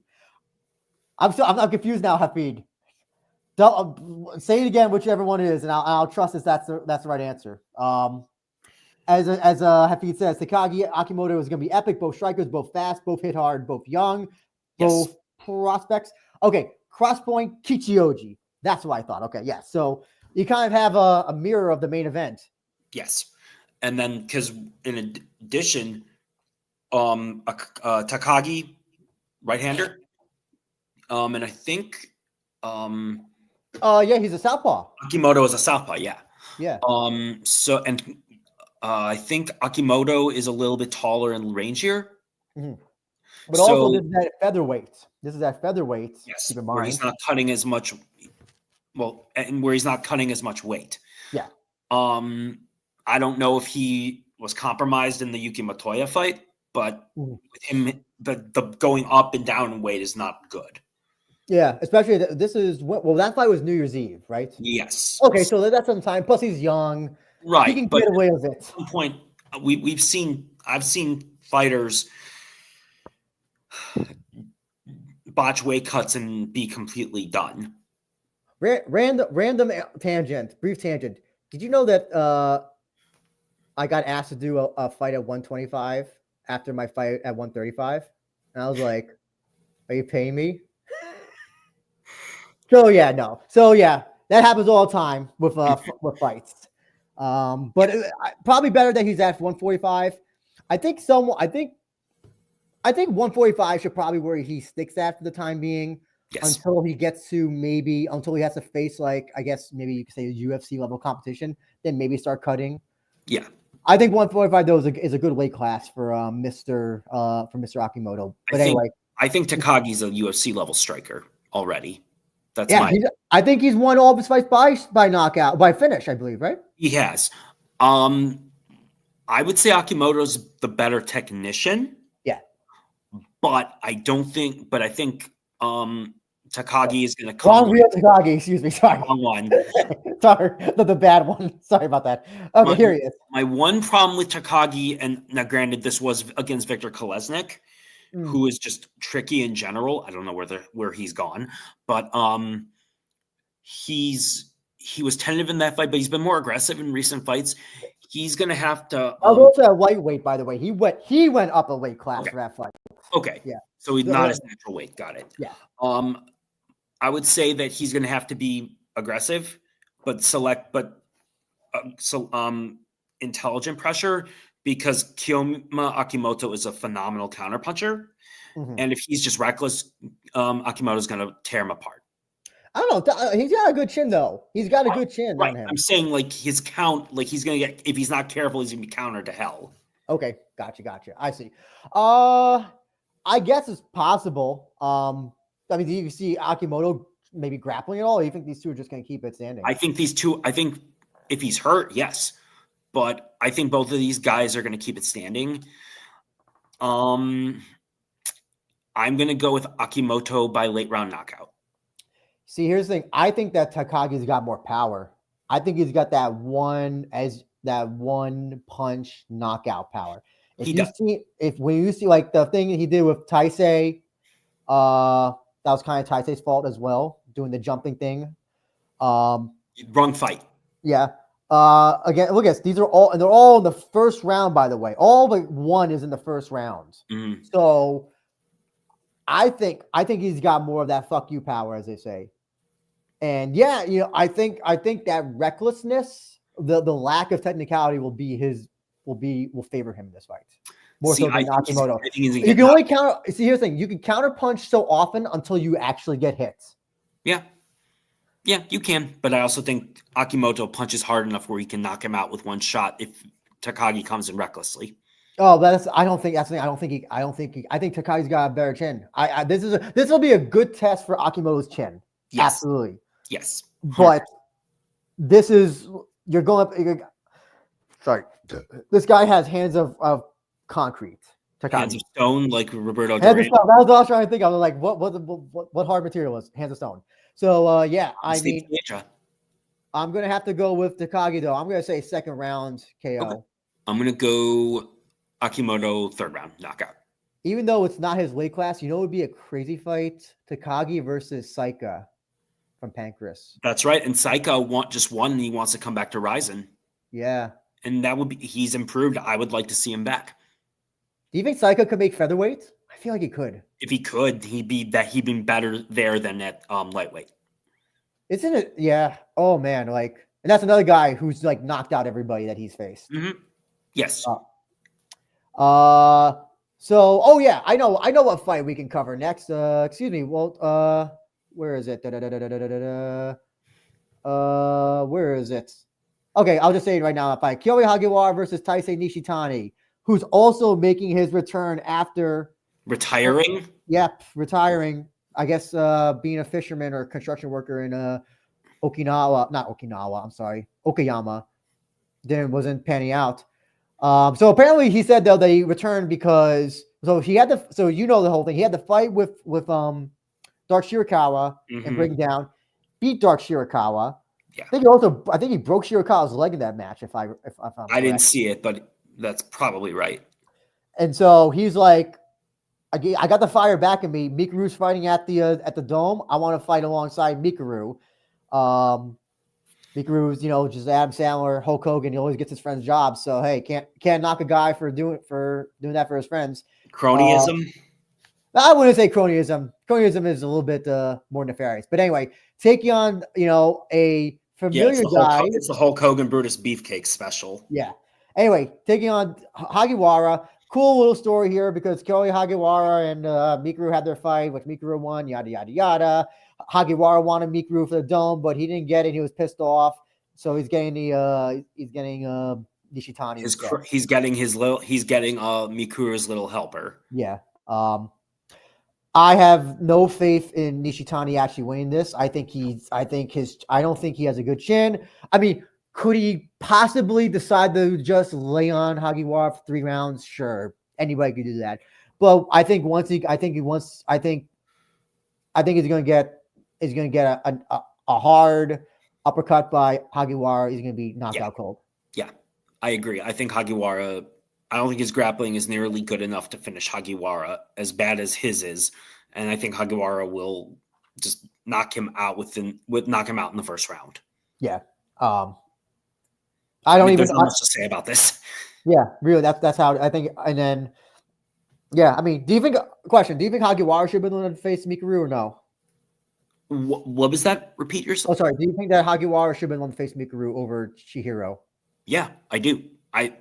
I'm confused now, Hafid. Say it again, whichever one it is, and I'll trust that's the right answer. As Hafid says, Takagi Akimoto is going to be epic. Both strikers, both fast, both hit hard, both young, both prospects. Okay, crosspoint Kichioji. That's what I thought. Okay, yeah. So you kind of have a mirror of the main event. Yes, and then because in addition, Takagi, right-hander, and I think, he's a southpaw. Akimoto is a southpaw. Yeah. Yeah. So and I think Akimoto is a little bit taller and rangier. But also this is at featherweight. Yes, keep in mind. Where he's not cutting as much. Well, and where he's not cutting as much weight. Yeah. I don't know if he was compromised in the Yuki Matoya fight, but with him, the going up and down in weight is not good. Yeah, especially that fight was New Year's Eve, right? Yes. Okay, so that's some time. Plus, he's young. Right. He can get away with it. At some point, I've seen fighters botch weight cuts and be completely done. Random tangent, brief tangent. Did you know that I got asked to do a fight at 125 after my fight at 135, and I was like, "Are you paying me?" So yeah, no. So yeah, that happens all the time with fights. But probably better that he's at 145. I think 145 should probably where he sticks at for the time being. Yes. Until he gets to until he has to face, like, I guess maybe you could say UFC level competition, then maybe start cutting. Yeah. I think 145 though is a good weight class for Mr. Akimoto. But I think Takagi's a UFC level striker already. That's I think he's won all of his fights by knockout, by finish, I believe, right? He has. I would say Akimoto's the better technician. Yeah. But I think Takagi is going to come. Wrong real Takagi, excuse me. Sorry. Wrong one. Sorry, the bad one. Sorry about that. Okay, here he is. My one problem with Takagi, and now granted, this was against Victor Kolesnik, who is just tricky in general. I don't know where he's gone, but he was tentative in that fight, but he's been more aggressive in recent fights. He's going to have to. I was also at lightweight, by the way. He went up a weight class for that fight. Okay. Yeah. So he's not his natural weight. Got it. Yeah. I would say that he's going to have to be aggressive, but intelligent pressure, because Kiyoma Akimoto is a phenomenal counterpuncher. Mm-hmm. And if he's just reckless, Akimoto's going to tear him apart. I don't know. He's got a good chin, though. He's got a good chin on him. I'm saying, like, his count, like, he's going to get, if he's not careful, he's going to be countered to hell. Okay. Gotcha. I see. I guess it's possible. I mean, do you see Akimoto maybe grappling at all? Or do you think these two are just going to keep it standing? I think if he's hurt, yes. But I think both of these guys are going to keep it standing. I'm going to go with Akimoto by late round knockout. See, here's the thing. I think that Takagi's got more power. I think he's got that one punch knockout power. When you see like the thing he did with Taisei, that was kind of Taisei's fault as well, doing the jumping thing. Wrong fight. Yeah. Again, look at this. They're all in the first round, by the way. All but one is in the first round. Mm-hmm. So I think he's got more of that fuck you power, as they say. And yeah, I think that recklessness, the lack of technicality will favor him in this fight. More so than Akimoto. You can only counter. See, here's the thing: you can counter punch so often until you actually get hits. Yeah, you can. But I also think Akimoto punches hard enough where he can knock him out with one shot if Takagi comes in recklessly. Oh, I think Takagi's got a better chin. This will be a good test for Akimoto's chin. Yes. Absolutely. Yes. But this is sorry. This guy has hands of concrete. Takagi. Hands of stone, like Roberto Duran. Hands of stone. That was what I was trying to think. I was like, what hard material was hands of stone? So yeah, I'm gonna have to go with Takagi though. I'm gonna say second round KO. Okay. I'm gonna go Akimoto third round knockout. Even though it's not his weight class, it would be a crazy fight: Takagi versus Saika from Pancras. That's right, and Saika just won, and he wants to come back to RIZIN. Yeah, and that would be he's improved. I would like to see him back. Do you think Saika could make featherweight? I feel like he could. If he could, he'd be better there than at lightweight. Isn't it? Yeah. Oh man, and that's another guy who's knocked out everybody that he's faced. Mm-hmm. Yes. So, oh yeah, I know what fight we can cover next. Excuse me. Well, where is it? Where is it? Okay, I'll just say it right now. Fight Kyohei Hagiwara versus Taisei Nishitani, who's also making his return after retiring. Yep, retiring. I guess being a fisherman or a construction worker in Okinawa. I'm sorry, Okayama. Wasn't panning out. So apparently he said though that he returned because the whole thing. He had to fight with Dark Shirakawa and bring down, beat Dark Shirakawa. Yeah. I think he broke Shirakawa's leg in that match. If I'm I didn't see it, but that's probably right. And so he's like, I got the fire back in me. Mikuru's fighting at the Dome. I want to fight alongside Mikuru. Mikuru's, just Adam Sandler, Hulk Hogan. He always gets his friends jobs. So hey, can't knock a guy for doing that for his friends. Cronyism. I wouldn't say cronyism. Cronyism is a little bit more nefarious. But anyway, taking on a familiar guy. It's the Hulk Hogan Brutus Beefcake special. Yeah. Anyway, taking on Hagiwara. Cool little story here because Kyohei Hagiwara and Mikuru had their fight, which Mikuru won. Yada yada yada. Hagiwara wanted Mikuru for the dome, but he didn't get it. He was pissed off, so he's getting Nishitani. He's getting Mikuru's little helper. Yeah. I have no faith in Nishitani actually winning this. I don't think he has a good chin. I mean, could he possibly decide to just lay on Hagiwara for 3 rounds? Sure. Anybody could do that. But I think he's going to get a hard uppercut by Hagiwara. He's going to be knocked out cold. Yeah, I agree. I think Hagiwara, I don't think his grappling is nearly good enough to finish Hagiwara as bad as his is. And I think Hagiwara will just knock him out in the first round. Yeah. I don't even there's not much to say about this. Yeah, really. That's how I think. And then, yeah, I mean, do you think Hagiwara should have been the one to face Mikuru or no? What was that? Repeat yourself. Oh, sorry. Do you think that Hagiwara should have been the one to face Mikuru over Chihiro? Yeah, I do. I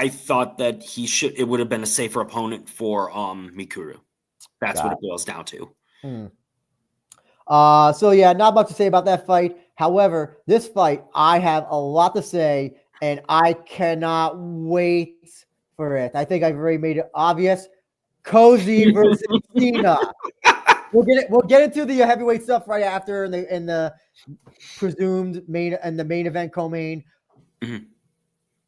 thought that it would have been a safer opponent for Mikuru. That's what it boils down to. So yeah, not much to say about that fight. However, this fight, I have a lot to say, and I cannot wait for it. I think I've already made it obvious. Kouzi versus Sina. We'll get into the heavyweight stuff right after in the presumed main event co-main. Mm-hmm.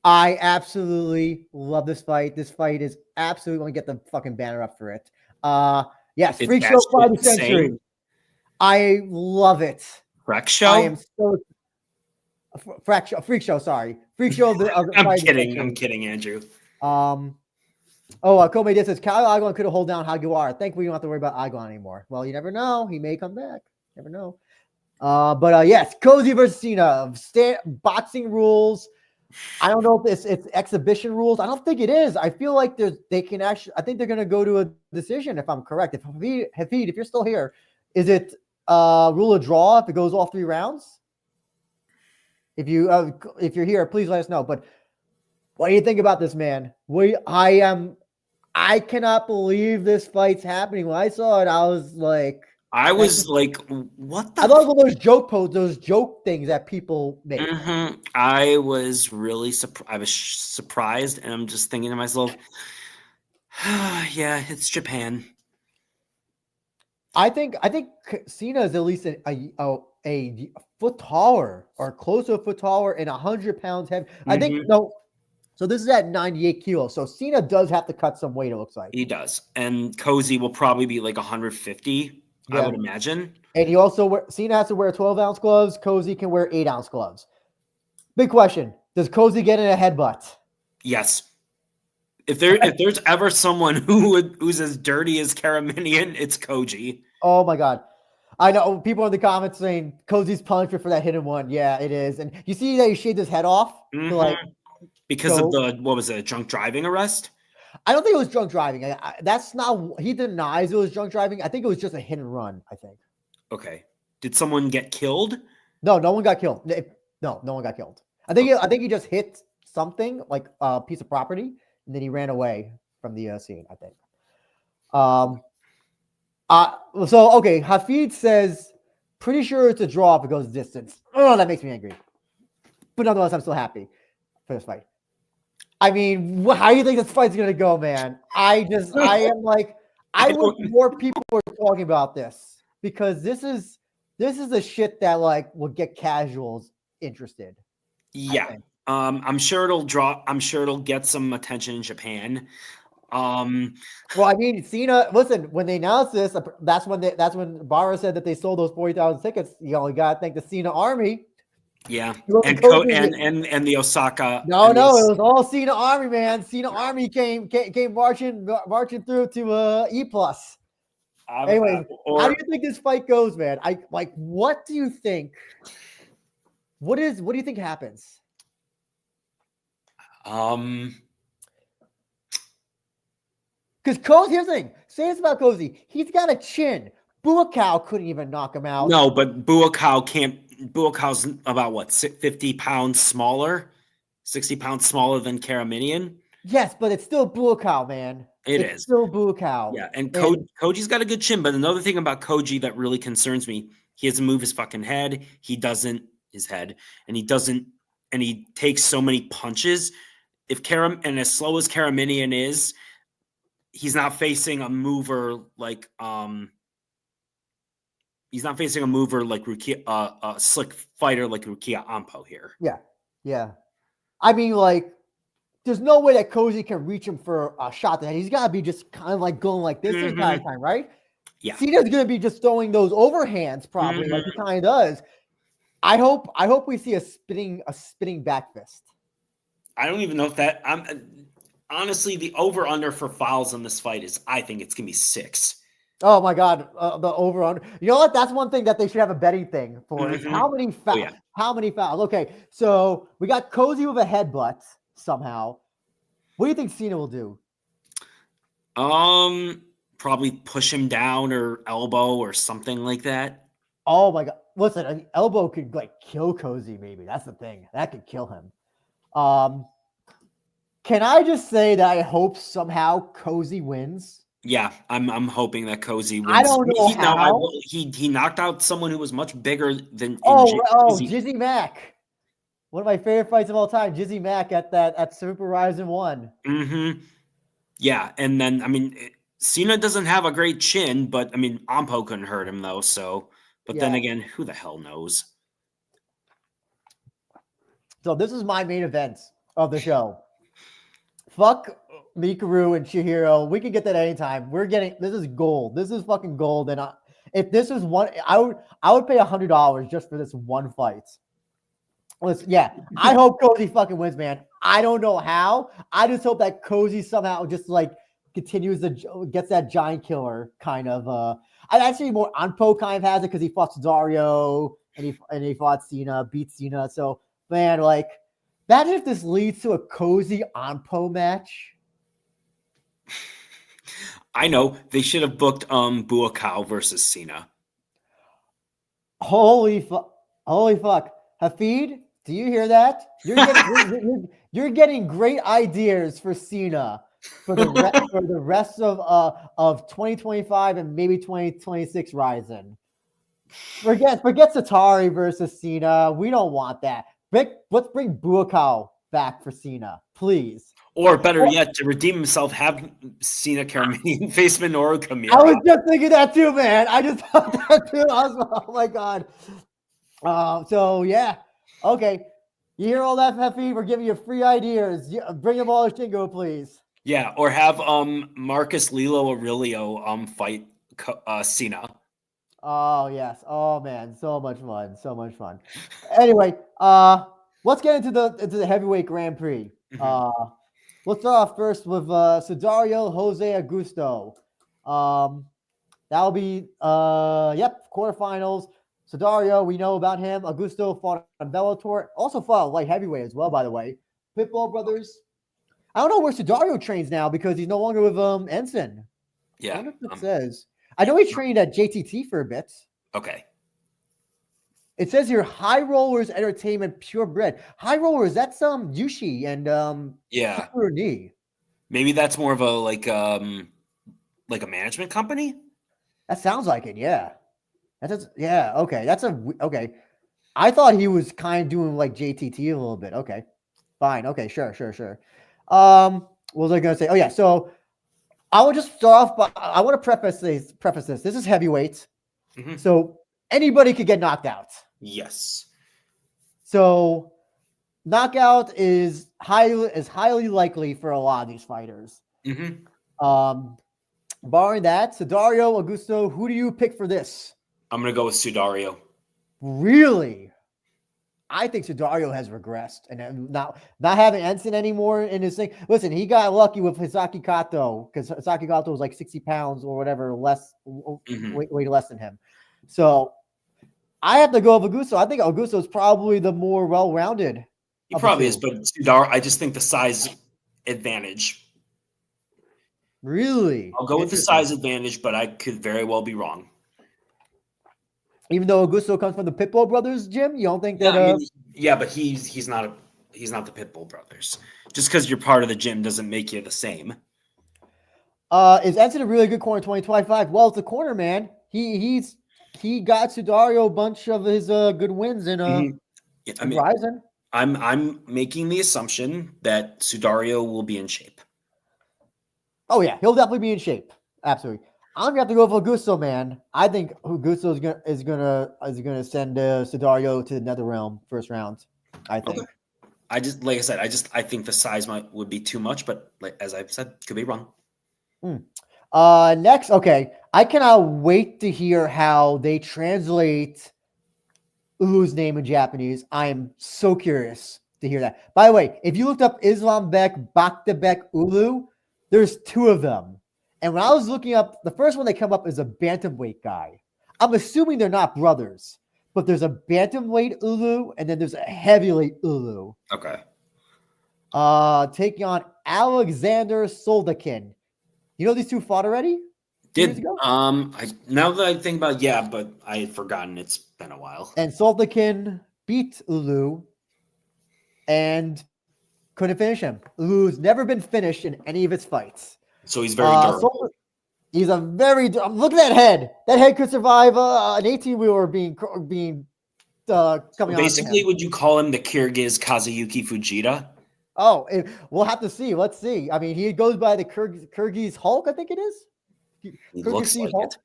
I absolutely love this fight. This fight is absolutely going to get the fucking banner up for it. Yes, Freak Show fight of the century. I love it. Freak Show? I am so Freak Show, sorry. Freak Show of the I'm kidding, Andrew. Kobe did says Kyle Aguan could have hold down Hagiwara. Thankfully, we don't have to worry about Aguan anymore. Well, you never know. He may come back. Never know. But yes, Kouzi versus Sina. Boxing rules. I don't know if it's exhibition rules. I don't think it is. I feel like I think they're gonna go to a decision if I'm correct. If Hafid, if you're still here, is it rule of draw if it goes all 3 rounds? If you're here, please let us know. But what do you think about this, man? I cannot believe this fight's happening. When I saw it, I was like, what the? I love all those joke things that people make. Mm-hmm. I was really surprised, and I'm just thinking to myself, yeah, it's Japan. I think Sina is at least a foot taller or close to a foot taller and 100 pounds heavy. Mm-hmm. I think no. So this is at 98 kilos. So Sina does have to cut some weight. It looks like he does, and Kouzi will probably be like 150. Yeah. I would imagine. And he also Sina has to wear 12-ounce gloves. Kouzi can wear 8-ounce gloves. Big question: does Kouzi get in a headbutt? Yes. If there's ever someone who's as dirty as Karimian, it's Koji. Oh my god. I know people in the comments saying Kouzi's punishment for that hit and one. Yeah, it is. And you see that he shaved his head off? Mm-hmm. Because of the drunk driving arrest? I don't think it was drunk driving. That's not. He denies it was drunk driving. I think it was just a hit and run. I think. Okay. Did someone get killed? No one got killed. No one got killed. I think he just hit something like a piece of property, and then he ran away from the scene. I think. So okay, Hafid says, pretty sure it's a draw if it goes distance. Oh, that makes me angry. But nonetheless, I'm still happy for this fight. I mean, how do you think this fight's gonna go, man? I am like, I wish more people were talking about this because this is the shit that like will get casuals interested. Yeah. I'm sure it'll draw. I'm sure it'll get some attention in Japan. Well, I mean, Sina. Listen, when they announced this, that's when Barra said that they sold those 40,000 tickets. You only got to thank the Sina Army. Yeah, and the Osaka. No, it was all Sina Army, man. Sina Army came marching through to E+. Anyway, how do you think this fight goes, man? What do you think What do you think happens? Because Kouzi, here's the thing. Say this about Kouzi. He's got a chin. Buakaw couldn't even knock him out. No, but Buakaw can't. Buakaw's about what, 50 pounds smaller, 60 pounds smaller than Karimian. Yes, but it's still Buakaw, man. It's still Buakaw. Yeah, and Koji's got a good chin, but another thing about Koji that really concerns me, he doesn't move his fucking head. And he takes so many punches. And as slow as Karimian is, he's not facing a mover like Rukia, a slick fighter like Rukia Ampo here. Yeah. I mean, like, there's no way that Kouzi can reach him for a shot. That he's got to be just kind of like going like this the entire time, right? Yeah. Sina's going to be just throwing those overhands probably like he kind of does. I hope we see a spinning back fist. I don't even know if that. Honestly, the over under for fouls in this fight is, I think it's gonna be 6. Oh my God, the over under. You know what? That's one thing that they should have a betting thing for. Is how many fouls? Oh, yeah. How many fouls? Okay, so we got Kouzi with a headbutt somehow. What do you think Sina will do? Probably push him down or elbow or something like that. Oh my God! Listen, an elbow could like kill Kouzi. Maybe that's the thing that could kill him. Can I just say that I hope somehow Kouzi wins? Yeah, I'm hoping that Kouzi wins. I don't know how. He knocked out someone who was much bigger than. Jizzy Mack. One of my favorite fights of all time, Jizzy Mack at Super RIZIN 1. Mm-hmm. Yeah, and then, I mean, Sina doesn't have a great chin, but, I mean, Ampo couldn't hurt him, though, so. But then again, who the hell knows? So this is my main event of the show. Fuck Mikuru and Chihiro. We can get that anytime. This is gold. This is fucking gold. And if this was one, I would pay $100 just for this one fight. Listen, I hope Kouzi fucking wins, man. I don't know how. I just hope that Kouzi somehow just like gets that giant killer kind of. I actually more Anpo kind of has it because he fought Sudario and he fought Sina, beat Sina. So man, like, imagine if this leads to a Kouzi Anpo match. I know they should have booked Buakaw versus Sina. Holy fuck! Hafid, do you hear that? You're getting great ideas for Sina for the rest of 2025 and maybe 2026 RIZIN. Forget Satari versus Sina. We don't want that. Let's bring Buakaw back for Sina, please. Or better yet, to redeem himself, have Sina Karimian face Minoru Kamira. I was just thinking that too, man. I just thought that too. Oh my God. So yeah. Okay. You hear all that, Hefe? We're giving you free ideas. Bring them all to Shingo, please. Yeah, or have Marcus Lilo Aurelio fight Sina. Oh yes. Oh man, so much fun. So much fun. Anyway, let's get into the heavyweight Grand Prix. Let's start off first with Sudario José Augusto. That'll be quarterfinals. Sudario, we know about him. Augusto fought on Bellator. Also fought light heavyweight as well, by the way. Pitbull brothers. I don't know where Sudario trains now because he's no longer with Ensign. Yeah. I don't know what it says. I know he trained at JTT for a bit. Okay. It says here, High Rollers Entertainment Purebred. High Rollers, that's Yushi and yeah. Knee. Maybe that's more of a like a management company. That sounds like it. Yeah. Okay. Okay. I thought he was kind of doing like JTT a little bit. Okay. Fine. Okay. Sure. What was I gonna say? Oh yeah. So I will just start off, but I want to preface this. This is heavyweight, so anybody could get knocked out. Yes. So knockout is highly likely for a lot of these fighters. Barring that, Sudario, Augusto, who do you pick for this? I'm gonna go with Sudario. Really? I think Sudario has regressed and not having Ensign anymore in his thing. Listen, he got lucky with Hisaki Kato because Hisaki Kato was like 60 pounds or whatever less, way less than him. So I have to go with Augusto. I think Augusto is probably the more well-rounded. He probably is, but Sudario, I just think the size advantage. Really? I'll go with the size advantage, but I could very well be wrong. Even though Augusto comes from the Pitbull Brothers gym, you don't think that? But he's not the Pitbull Brothers. Just because you're part of the gym doesn't make you the same. Is Ensign a really good corner 2025? Well, it's a corner, man. He got Sudario a bunch of his good wins in RIZIN. I'm making the assumption that Sudario will be in shape. Oh yeah, he'll definitely be in shape. Absolutely. I'm gonna have to go with Augusto, man. I think Augusto is gonna send Sudario to the Nether Realm first round. I think. Okay. I think the size would be too much, but as I've said, could be wrong. Next, okay. I cannot wait to hear how they translate Uulu's name in Japanese. I am so curious to hear that. By the way, if you looked up Islambek, Baktybek, Uulu, there's 2 of them. And when I was looking up, the first one that come up is a bantamweight guy. I'm assuming they're not brothers, but there's a bantamweight Uulu, and then there's a heavyweight Uulu. Okay. Taking on Alexander Soldatkin. You know these 2 fought already? Now that I think about it, but I had forgotten. It's been a while. And Soldatkin beat Uulu and couldn't finish him. Uulu's never been finished in any of his fights. So he's very durable. He's a very. Look at that head. That head could survive an 18-wheeler being coming on. Basically, would you call him the Kyrgyz Kazuyuki Fujita? Oh, we'll have to see. Let's see. I mean, he goes by the Kyrgyz Hulk, I think it is. He looks like Hulk. It.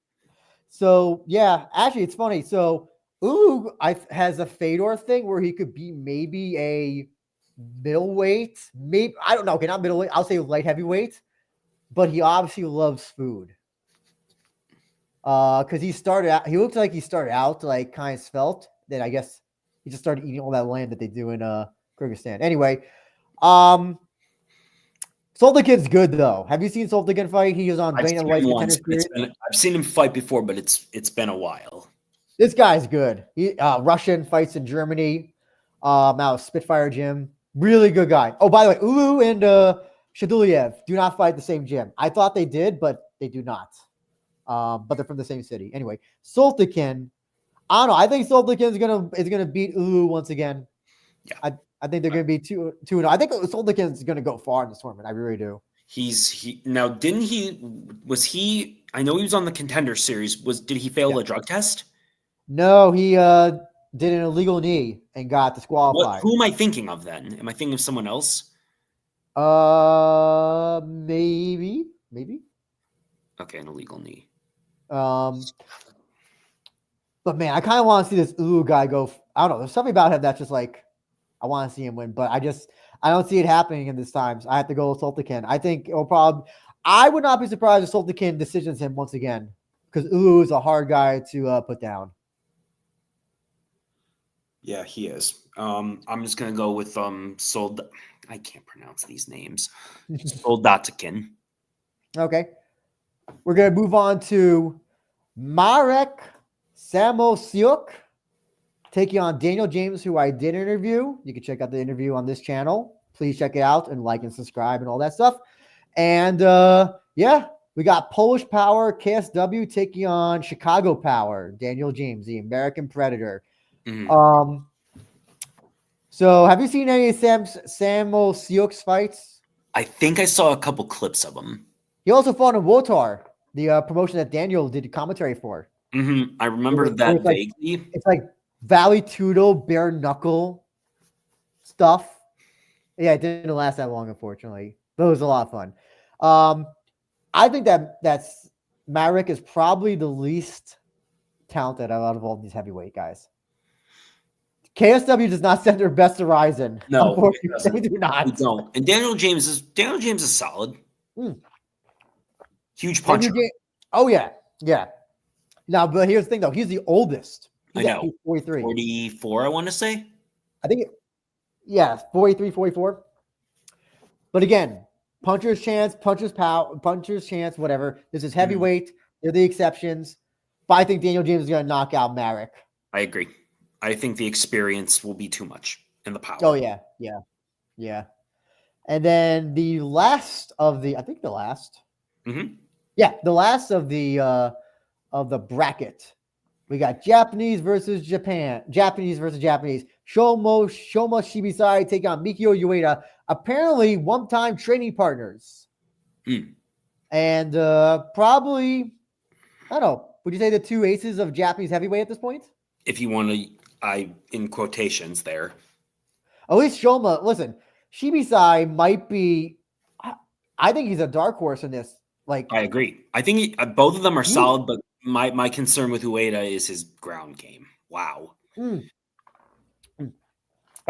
So yeah, actually, it's funny. So Uulu has a Fedor thing where he could be maybe a middleweight. Maybe I don't know. Okay, not middleweight. I'll say light heavyweight. But he obviously loves food. Because he looked like he started out like kind of svelte. Then I guess he just started eating all that land that they do in Kyrgyzstan. Anyway, Soldatkin's good though. Have you seen Soldatkin fight? He was on Dana White's Contender Series. I've seen him fight before, but it's been a while. This guy's good. He Russian, fights in Germany. Out of Spitfire Gym. Really good guy. Oh, by the way, Uulu and Shaydullaev do not fight the same gym. I thought they did, but they do not. But they're from the same city. Anyway, Soldatkin. I don't know. I think Soldatkin is gonna beat Uulu once again. Yeah. I think they're gonna be 2-0. I think Soldatkin is gonna go far in this tournament. I really do. Now didn't he? Was he? I know he was on the Contender Series. Did he fail a drug test? No, he did an illegal knee and got disqualified. Who am I thinking of then? Am I thinking of someone else? Maybe. Okay, an illegal knee. But man, I kind of want to see this Uulu guy go. I don't know. There's something about him that's just like I want to see him win, but I don't see it happening in this times. I have to go with Soldatkin. I think it'll probably. I would not be surprised if Soldatkin decisions him once again because Uulu is a hard guy to put down. Yeah, he is. I'm just gonna go with I can't pronounce these names. Soldatkin. Okay. We're going to move on to Marek Samociuk taking on Daniel James, who I did interview. You can check out the interview on this channel. Please check it out and like and subscribe and all that stuff. And we got Polish Power KSW taking on Chicago Power, Daniel James, the American Predator. Mm-hmm. So have you seen any of Samociuk's fights? I think I saw a couple clips of him. He also fought in Wotar, the promotion that Daniel did commentary for. Mm-hmm. I remember that vaguely. It's like Valley Tudo, bare knuckle stuff. Yeah, it didn't last that long, unfortunately. But it was a lot of fun. I think that's Marek is probably the least talented out of all these heavyweight guys. KSW does not send their best to RIZIN. No, they do not. We don't. And Daniel James is solid. Huge puncher. Oh yeah. Now, but here's the thing though. He's the oldest. I know. He's 43. 44, I want to say. I think 43, 44. But again, puncher's chance, puncher's power, puncher's chance, whatever. This is heavyweight. They're the exceptions. But I think Daniel James is going to knock out Marek. I agree. I think the experience will be too much and the power. Oh yeah, yeah, yeah. And then the last of the, I think the last, yeah, the last of the bracket. We got Japanese versus Japan. Japanese versus Japanese. Shoma Shibisai take on Mikio Ueda. Apparently, one-time training partners. And probably, I don't know. Would you say the two aces of Japanese heavyweight at this point? If you want to, in quotations there. At least Shoma. Listen, Shibisai might be. I think he's a dark horse in this. Like, I agree. I think both of them are solid, but my concern with Ueda is his ground game. Wow. If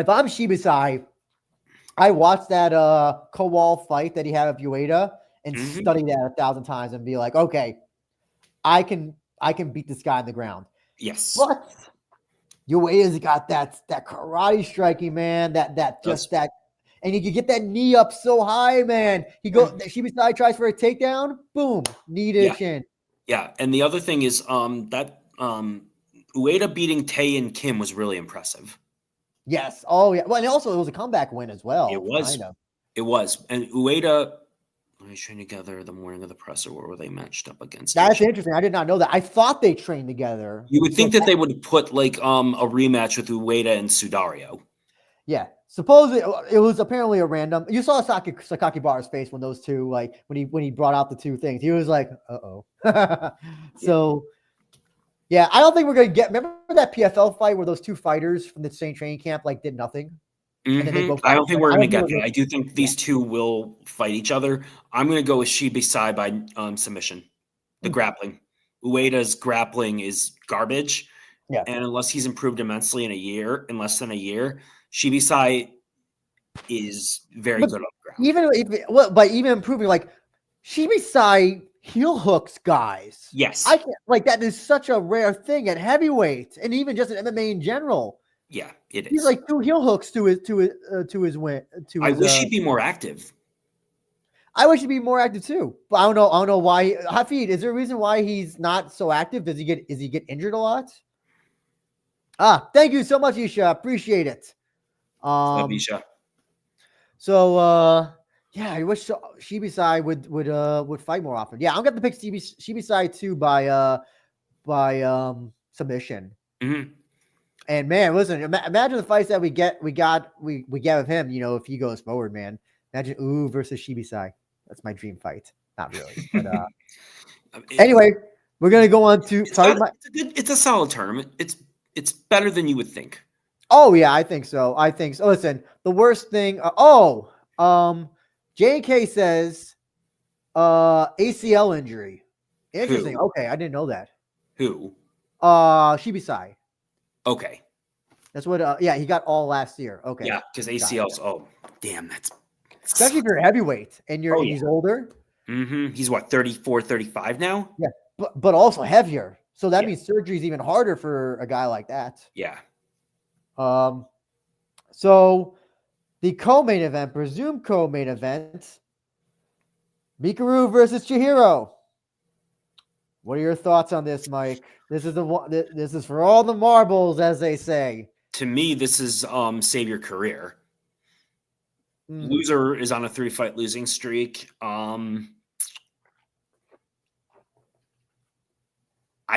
I'm Shibisai, I watched that Kowal fight that he had with Ueda and study that 1,000 times and be like, okay, I can beat this guy on the ground. Yes. But Ueda's got that karate striking, man. That and you can get that knee up so high, man. Shibisai tries for a takedown, boom, knee to chin. Yeah, and the other thing is that Ueda beating Tay and Kim was really impressive. Yes. Oh yeah. Well, and also it was a comeback win as well. It was. Kind of. It was. And Ueda, they trained together the morning of the presser. Where were they matched up against? That's interesting. I did not know that. I thought they trained together. You would think that they would put like a rematch with Ueda and Sudario. Yeah. Supposedly it was apparently a random. You saw Sakaki Bar's face when those two, like when he brought out the two things. He was like, "Uh-oh." So yeah, I don't think we're gonna get. Remember that PFL fight where those two fighters from the same training camp like did nothing? I don't think we're gonna get that. I do think these two will fight each other. I'm gonna go with Shibisai by submission. The grappling. Ueda's grappling is garbage. Yeah. And unless he's improved immensely in less than a year, Shibisai is very good on the ground. Even improving, like Shibisai heel hooks guys. Yes. I can't, like that is such a rare thing at heavyweight and even just in MMA in general. Yeah, it is. He's like 2 heel hooks to his win. I wish he'd be more active. I wish he'd be more active too. But I don't know why. Hafid, is there a reason why he's not so active? Does he get injured a lot? Thank you so much, Isha. Appreciate it. Love Isha. So yeah, I wish Shibisai would fight more often. Yeah, I'm gonna pick Shibisai too by submission. And man, listen, imagine the fights that we get with him. You know, if he goes forward, man. Imagine versus Shibisai. That's my dream fight. Not really, but anyway, we're gonna go on to. It's a solid tournament. It's better than you would think. Oh yeah, I think so. Listen, the worst thing. JK says, ACL injury. Interesting. Who? Okay, I didn't know that. Who? Shibisai. Okay. That's what. Yeah, he got all last year. Okay. Yeah, because ACLs. Oh, damn, that's especially if you're heavyweight and he's older. He's what, 34, 35 now? Yeah, but also heavier. So that means surgery is even harder for a guy like that. Yeah. So the co-main event, presumed co-main event, Mikuru versus Chihiro. What are your thoughts on this, Mike? This is the one. This is for all the marbles, as they say. To me, this is save your career. Loser is on a 3-fight losing streak. I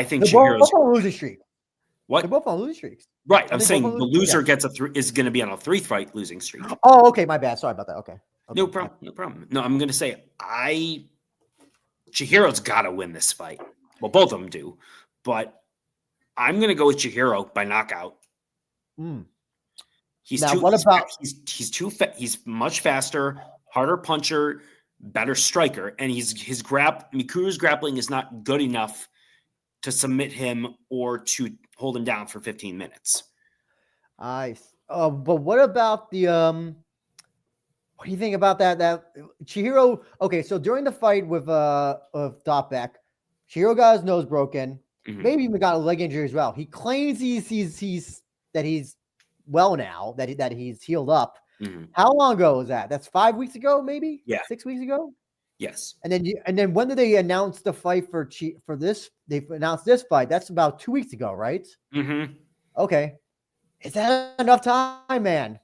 think Chihiro's on a losing streak. What? They're both on losing streaks. Right. I'm saying the loser is going to be on a 3-fight losing streak. Oh, okay. My bad. Sorry about that. Okay. No problem. No, I'm going to say Chihiro's got to win this fight. Well, both of them do, but I'm going to go with Chihiro by knockout. He's much faster, harder puncher, better striker, and Mikuru's grappling is not good enough to submit him or to hold him down for 15 minutes. But what about the what do you think about that Chihiro? Okay, so during the fight with Baktybek, Chihiro got his nose broken, maybe even got a leg injury as well. He claims he's well now, that he's healed up. How long ago was that? That's 5 weeks ago, maybe? Yeah. 6 weeks ago? Yes. And then when did they announce the fight for this? They announced this fight. That's about 2 weeks ago, right? okay, is that enough time, man?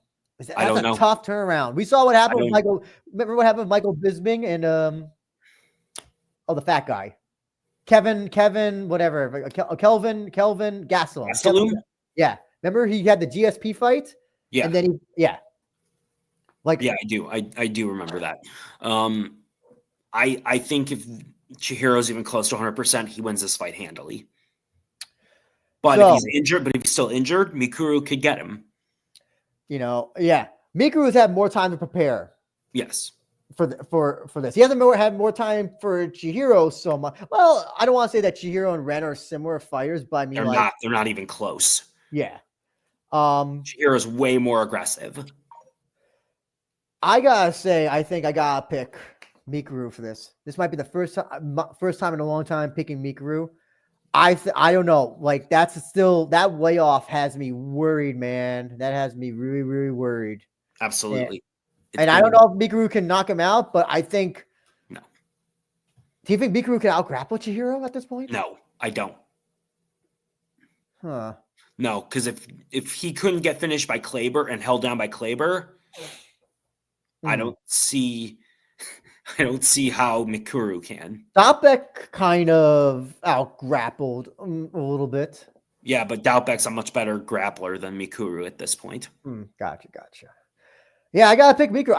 I don't That's a know. tough turnaround. We saw what happened with don't- Michael. Remember what happened with Michael Bisping and the fat guy, Kevin, whatever, Kelvin Gastelum. Gastelum? Yeah, remember he had the GSP fight, Yeah. and then like Yeah, I do. I do remember that. I think if Chihiro's even close to 100%, he wins this fight handily. But if he's injured, but if he's still injured, Mikuru could get him. Mikuru's had more time to prepare. Yes. For this, he hasn't had more time for Chihiro so much. Well, I don't want to say that Chihiro and Ren are similar fighters, but I mean, they're not even close. Yeah. Chihiro's way more aggressive. I gotta say, I think I gotta pick Mikuru for this. This might be the first time in a long time picking Mikuru. I don't know. Like that layoff has me worried, man. That has me really, really worried. Absolutely. And I don't know if Mikuru can knock him out, but I think. No. Do you think Mikuru can out-grapple Chihiro at this point? No, I don't. Huh. No, because if he couldn't get finished by Kleber and held down by Kleber, I don't see how Mikuru can. Doutbeck kind of out-grappled a little bit. Yeah, but Doutbeck's a much better grappler than Mikuru at this point. Gotcha. Yeah, I gotta pick Mikuru.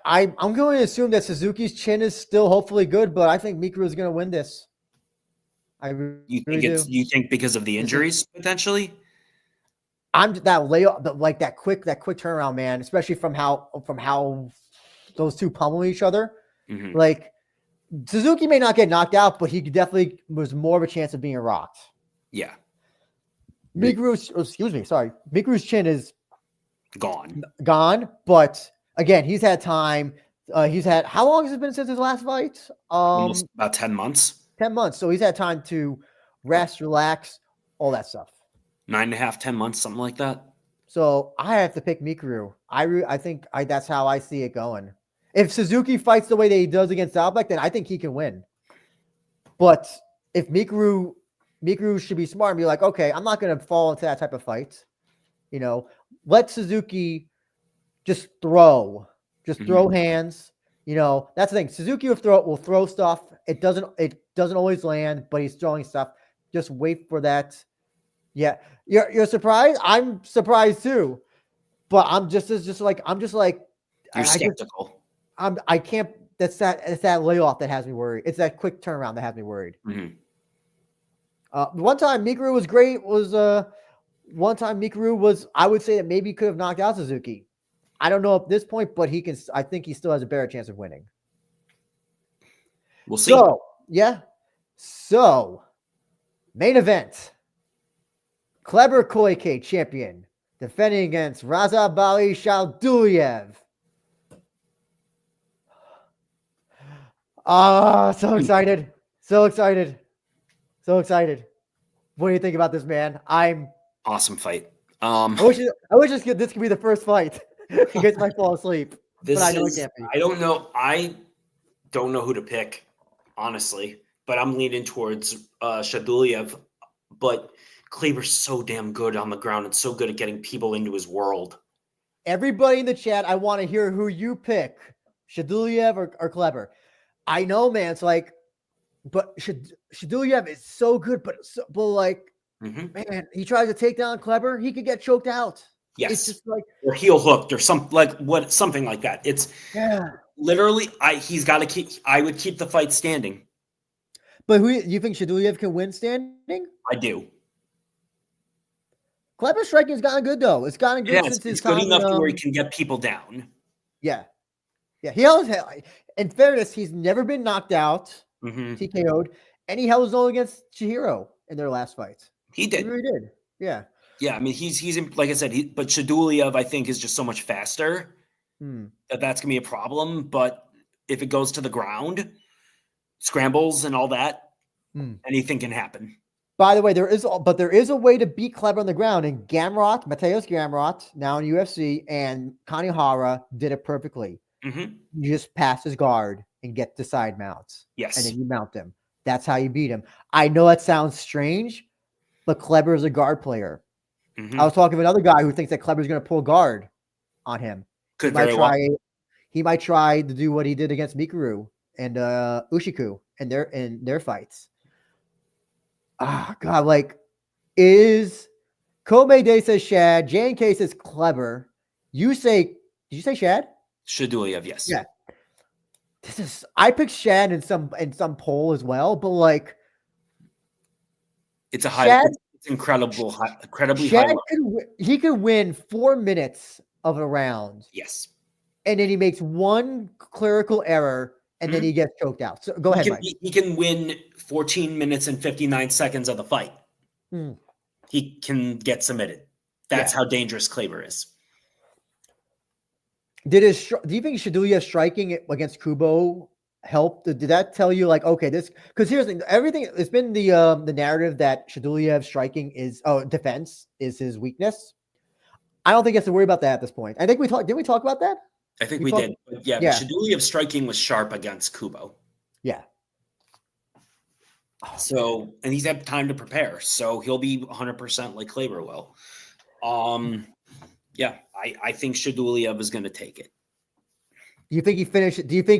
I'm going to assume that Suzuki's chin is still hopefully good, but I think Mikuru is going to win this. You think because of the injuries potentially? I'm that layoff, like that quick turnaround, man. Especially from how those two pummel each other. Mm-hmm. Like Suzuki may not get knocked out, but he definitely was more of a chance of being rocked. Yeah. Mikuru's chin is gone, but again, he's had time. How long has it been since his last fight? Almost about 10 months. 10 months. So he's had time to rest, relax, all that stuff. 9.5, 10 months, something like that. So I have to pick Mikuru. I think that's how I see it going. If Suzuki fights the way that he does against Doutbeck, then I think he can win. But if Mikuru should be smart and be like, okay, I'm not going to fall into that type of fight. Let Suzuki just throw hands. That's the thing. Suzuki will throw stuff. It doesn't always land, but he's throwing stuff. Just wait for that. Yeah, you're surprised. I'm surprised too, but I'm just like you're skeptical. I can't. It's that layoff that has me worried. It's that quick turnaround that has me worried. Mm-hmm. One time Mikuru was great. I would say that maybe could have knocked out Suzuki. I don't know at this point, but he can. I think he still has a better chance of winning. We'll see. So main event. Kleber Koike champion defending against Razhabali Shaydullaev. So excited. What do you think about this, man? Awesome fight. I wish this could be the first fight against my fall asleep. But I know it can't be. I don't know. I don't know who to pick, honestly. But I'm leaning towards Shaydullaev. But Kleber's so damn good on the ground and so good at getting people into his world. Everybody in the chat, I want to hear who you pick, Shaydullaev or Kleber. I know, man. It's like, but Shaydullaev is so good, but man, he tries to take down Kleber, he could get choked out. Yes, it's just like or heel hooked or something like that. It's literally. I would keep the fight standing. But who you think Shaydullaev can win standing? I do. Kleber's striking has gotten good though. It's gotten good since his time. It's good enough to where he can get people down. Yeah. He always in fairness, he's never been knocked out, TKO'd, and he held his own against Chihiro in their last fight. He did. He really did. Yeah. Yeah, I mean, he's like I said, but Shaydullaev, I think, is just so much faster that's gonna be a problem. But if it goes to the ground, scrambles and all that, anything can happen. By the way, there is a way to beat Kleber on the ground, and Mateusz Gamrot, now in UFC, and Kanehara did it perfectly. You just pass his guard and get the side mounts. Yes. And then you mount them. That's how you beat him. I know that sounds strange, but Kleber is a guard player. I was talking to another guy who thinks that Kleber's going to pull guard on him. Could very well. He might try to do what he did against Mikuru and Ushiku in their fights. Ah, God, like, is Komede says Shad, JNK says Kleber. Did you say Shad? Shaydullaev, yes. Yeah. I picked Shad in some poll as well, but like, it's incredibly Shad high. He could win 4 minutes of a round. Yes. And then he makes one clerical error, and then he gets choked out. So go ahead, Mike. He can win 14 minutes and 59 seconds of the fight. He can get submitted. That's how dangerous Kleber is. Do you think Shaydullaev striking against Kubo helped? Did that tell you, like, okay, this? Because here's the thing, everything. It's been the narrative that Shaydullaev striking is defense is his weakness. I don't think he has to worry about that at this point. I think we talked. Did we talk about that? I think we did. But yeah. Shaydullaev striking was sharp against Kubo. Yeah. So, and he's had time to prepare, so he'll be 100% like Kleber will. Yeah, I think Shaydullaev is going to take it. Do you think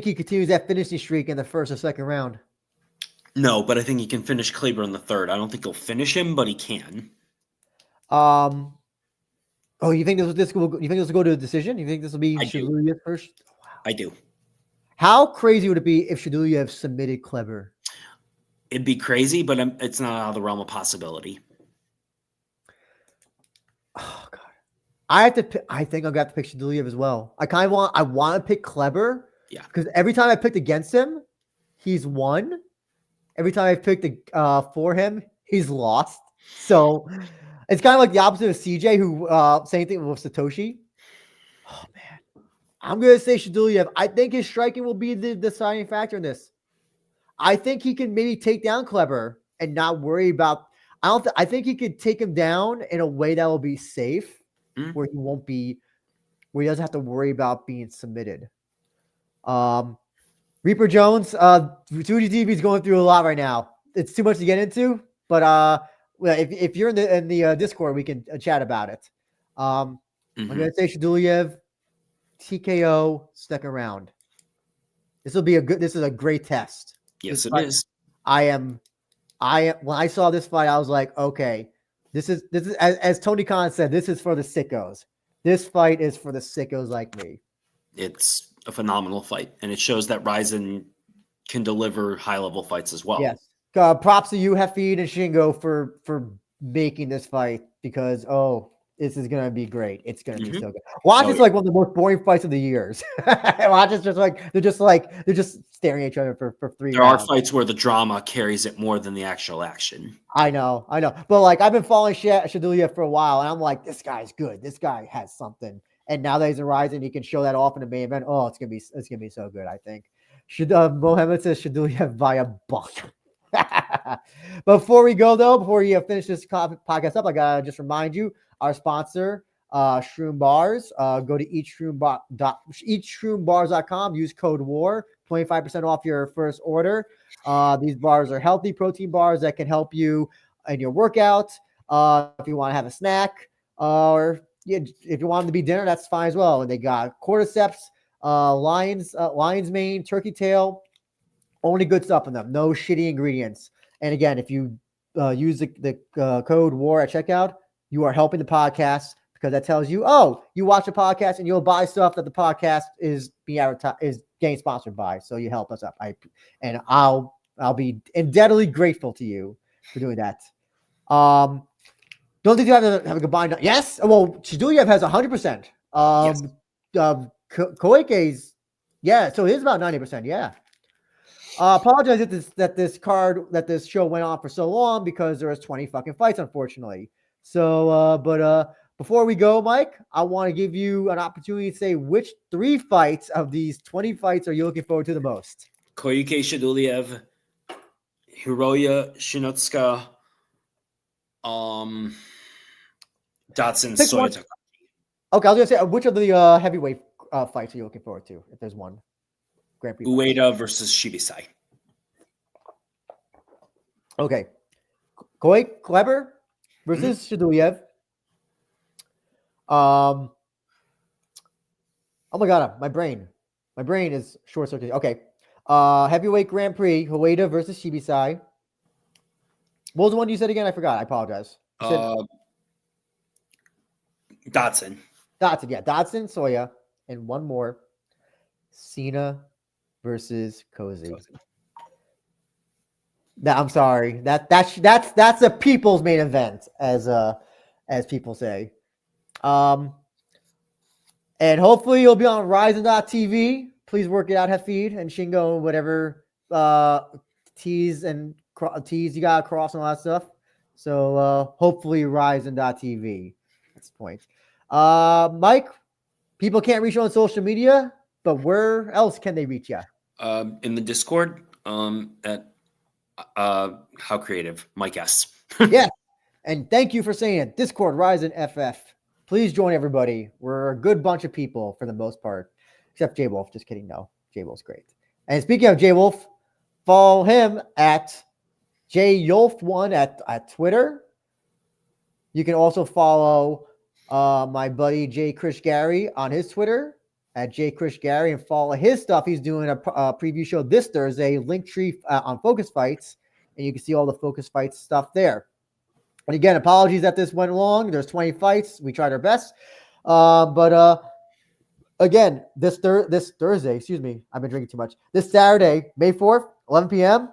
he continues that finishing streak in the first or second round? No, but I think he can finish Kleber in the third. I don't think he'll finish him, but he can. Oh, you think this will go to a decision? You think this will be Shaydullaev first? Wow. I do. How crazy would it be if Shaydullaev submitted Kleber? It'd be crazy, but it's not out of the realm of possibility. Oh God, I think I'm gonna have to pick Shaydullaev as well. I want to pick Kleber. Yeah, because every time I picked against him, he's won. Every time I picked for him, he's lost. So it's kind of like the opposite of CJ, who same thing with Satoshi. Oh man, I'm gonna say Shaydullaev. I think his striking will be the deciding factor in this. I think he can maybe take down Kleber and not worry about. I think he could take him down in a way that will be safe, where he doesn't have to worry about being submitted. Reaper Jones, 2D TV is going through a lot right now. It's too much to get into, but if you're in the Discord, we can chat about it. I'm gonna say Shaydullaev, TKO second round. This is a great test. Yes, it is. When I saw this fight, I was like, okay, this is as Tony Khan said, this is for the sickos. This fight is for the sickos like me. It's a phenomenal fight, and it shows that RIZIN can deliver high-level fights as well. Yes. Props to you, Hafid and Shingo, for making this fight, because this is gonna be great. It's gonna be so good. Watch is like one of the most boring fights of the years. Watch is they're just staring at each other for 3 There rounds. are fights where the drama carries it more than the actual action. I know. But like, I've been following Shaydullaev for a while, and I'm like, this guy's good. This guy has something. And now that he's in RIZIN, he can show that off in the main event. Oh, it's gonna be so good. I think. Mohammed says Shaydullaev by a buck. Before we go though, before you finish this podcast up, I gotta just remind you. Our sponsor, Shroom Bars. Go to eatshroom.com. Use code WAR, 25% off your first order. These bars are healthy protein bars that can help you in your workout. If you want to have a snack, or if you want them to be dinner, that's fine as well. And they got cordyceps, lion's mane, turkey tail. Only good stuff in them. No shitty ingredients. And again, if you use the code WAR at checkout, you are helping the podcast, because that tells you, you watch a podcast and you'll buy stuff that the podcast is getting sponsored by. So you help us up. I'll be indebtedly grateful to you for doing that. Don't think you have a combined. Yes. Well, Shaydullaev has 100%. Koike's, so it is about 90%. Yeah. Apologize that this show went on for so long, because there was 20 fucking fights, unfortunately. So, but before we go, Mike, I want to give you an opportunity to say which 3 fights of these 20 fights are you looking forward to the most? Koike Shaydullaev, Hiroya Shinotsuka, Dotson Soyotaka. Okay, I was gonna say, which of the heavyweight fights are you looking forward to, if there's one? Grand Prix. Ueda versus Shibisai. Okay. Kleber versus Shaydullaev. Oh my god, my brain is short circuiting. Okay. Heavyweight Grand Prix, Ueda versus Shibisai. What was the one you said again? I forgot. I apologize. You said Dotson. Yeah, Dotson, Soya, and one more. Sina versus Kouzi. I'm sorry. That's a people's main event, as people say. And hopefully you'll be on RIZIN.TV. Please work it out, Hafid and Shingo, whatever T's you got across and all that stuff. So hopefully RIZIN.TV. That's the point. Mike, people can't reach you on social media, but where else can they reach you? In the Discord, at How Creative, Mike S. Yeah. And thank you for saying it. Discord, RIZIN FF. Please join everybody. We're a good bunch of people for the most part, except J Wolf. Just kidding. No, J Wolf's great. And speaking of J Wolf, follow him at JYolf1 at Twitter. You can also follow my buddy J. Krish Gary on his Twitter at J. Krish Gary and follow his stuff. He's doing a preview show this Thursday, Linktree on Focus Fights, and you can see all the Focus Fights stuff there. And again, apologies that this went long. There's 20 fights. We tried our best. But again, this Thursday, excuse me, I've been drinking too much. This Saturday, May 4th, 11 p.m.,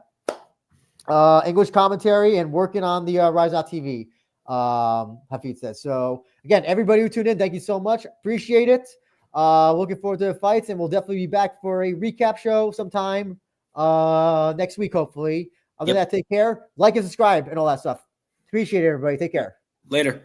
English commentary and working on the RIZIN.TV, Hafid says. So again, everybody who tuned in, thank you so much. Appreciate it. Looking forward to the fights, and we'll definitely be back for a recap show sometime next week, hopefully. Other than that, take care, like and subscribe and all that stuff. Appreciate it, everybody. Take care. Later.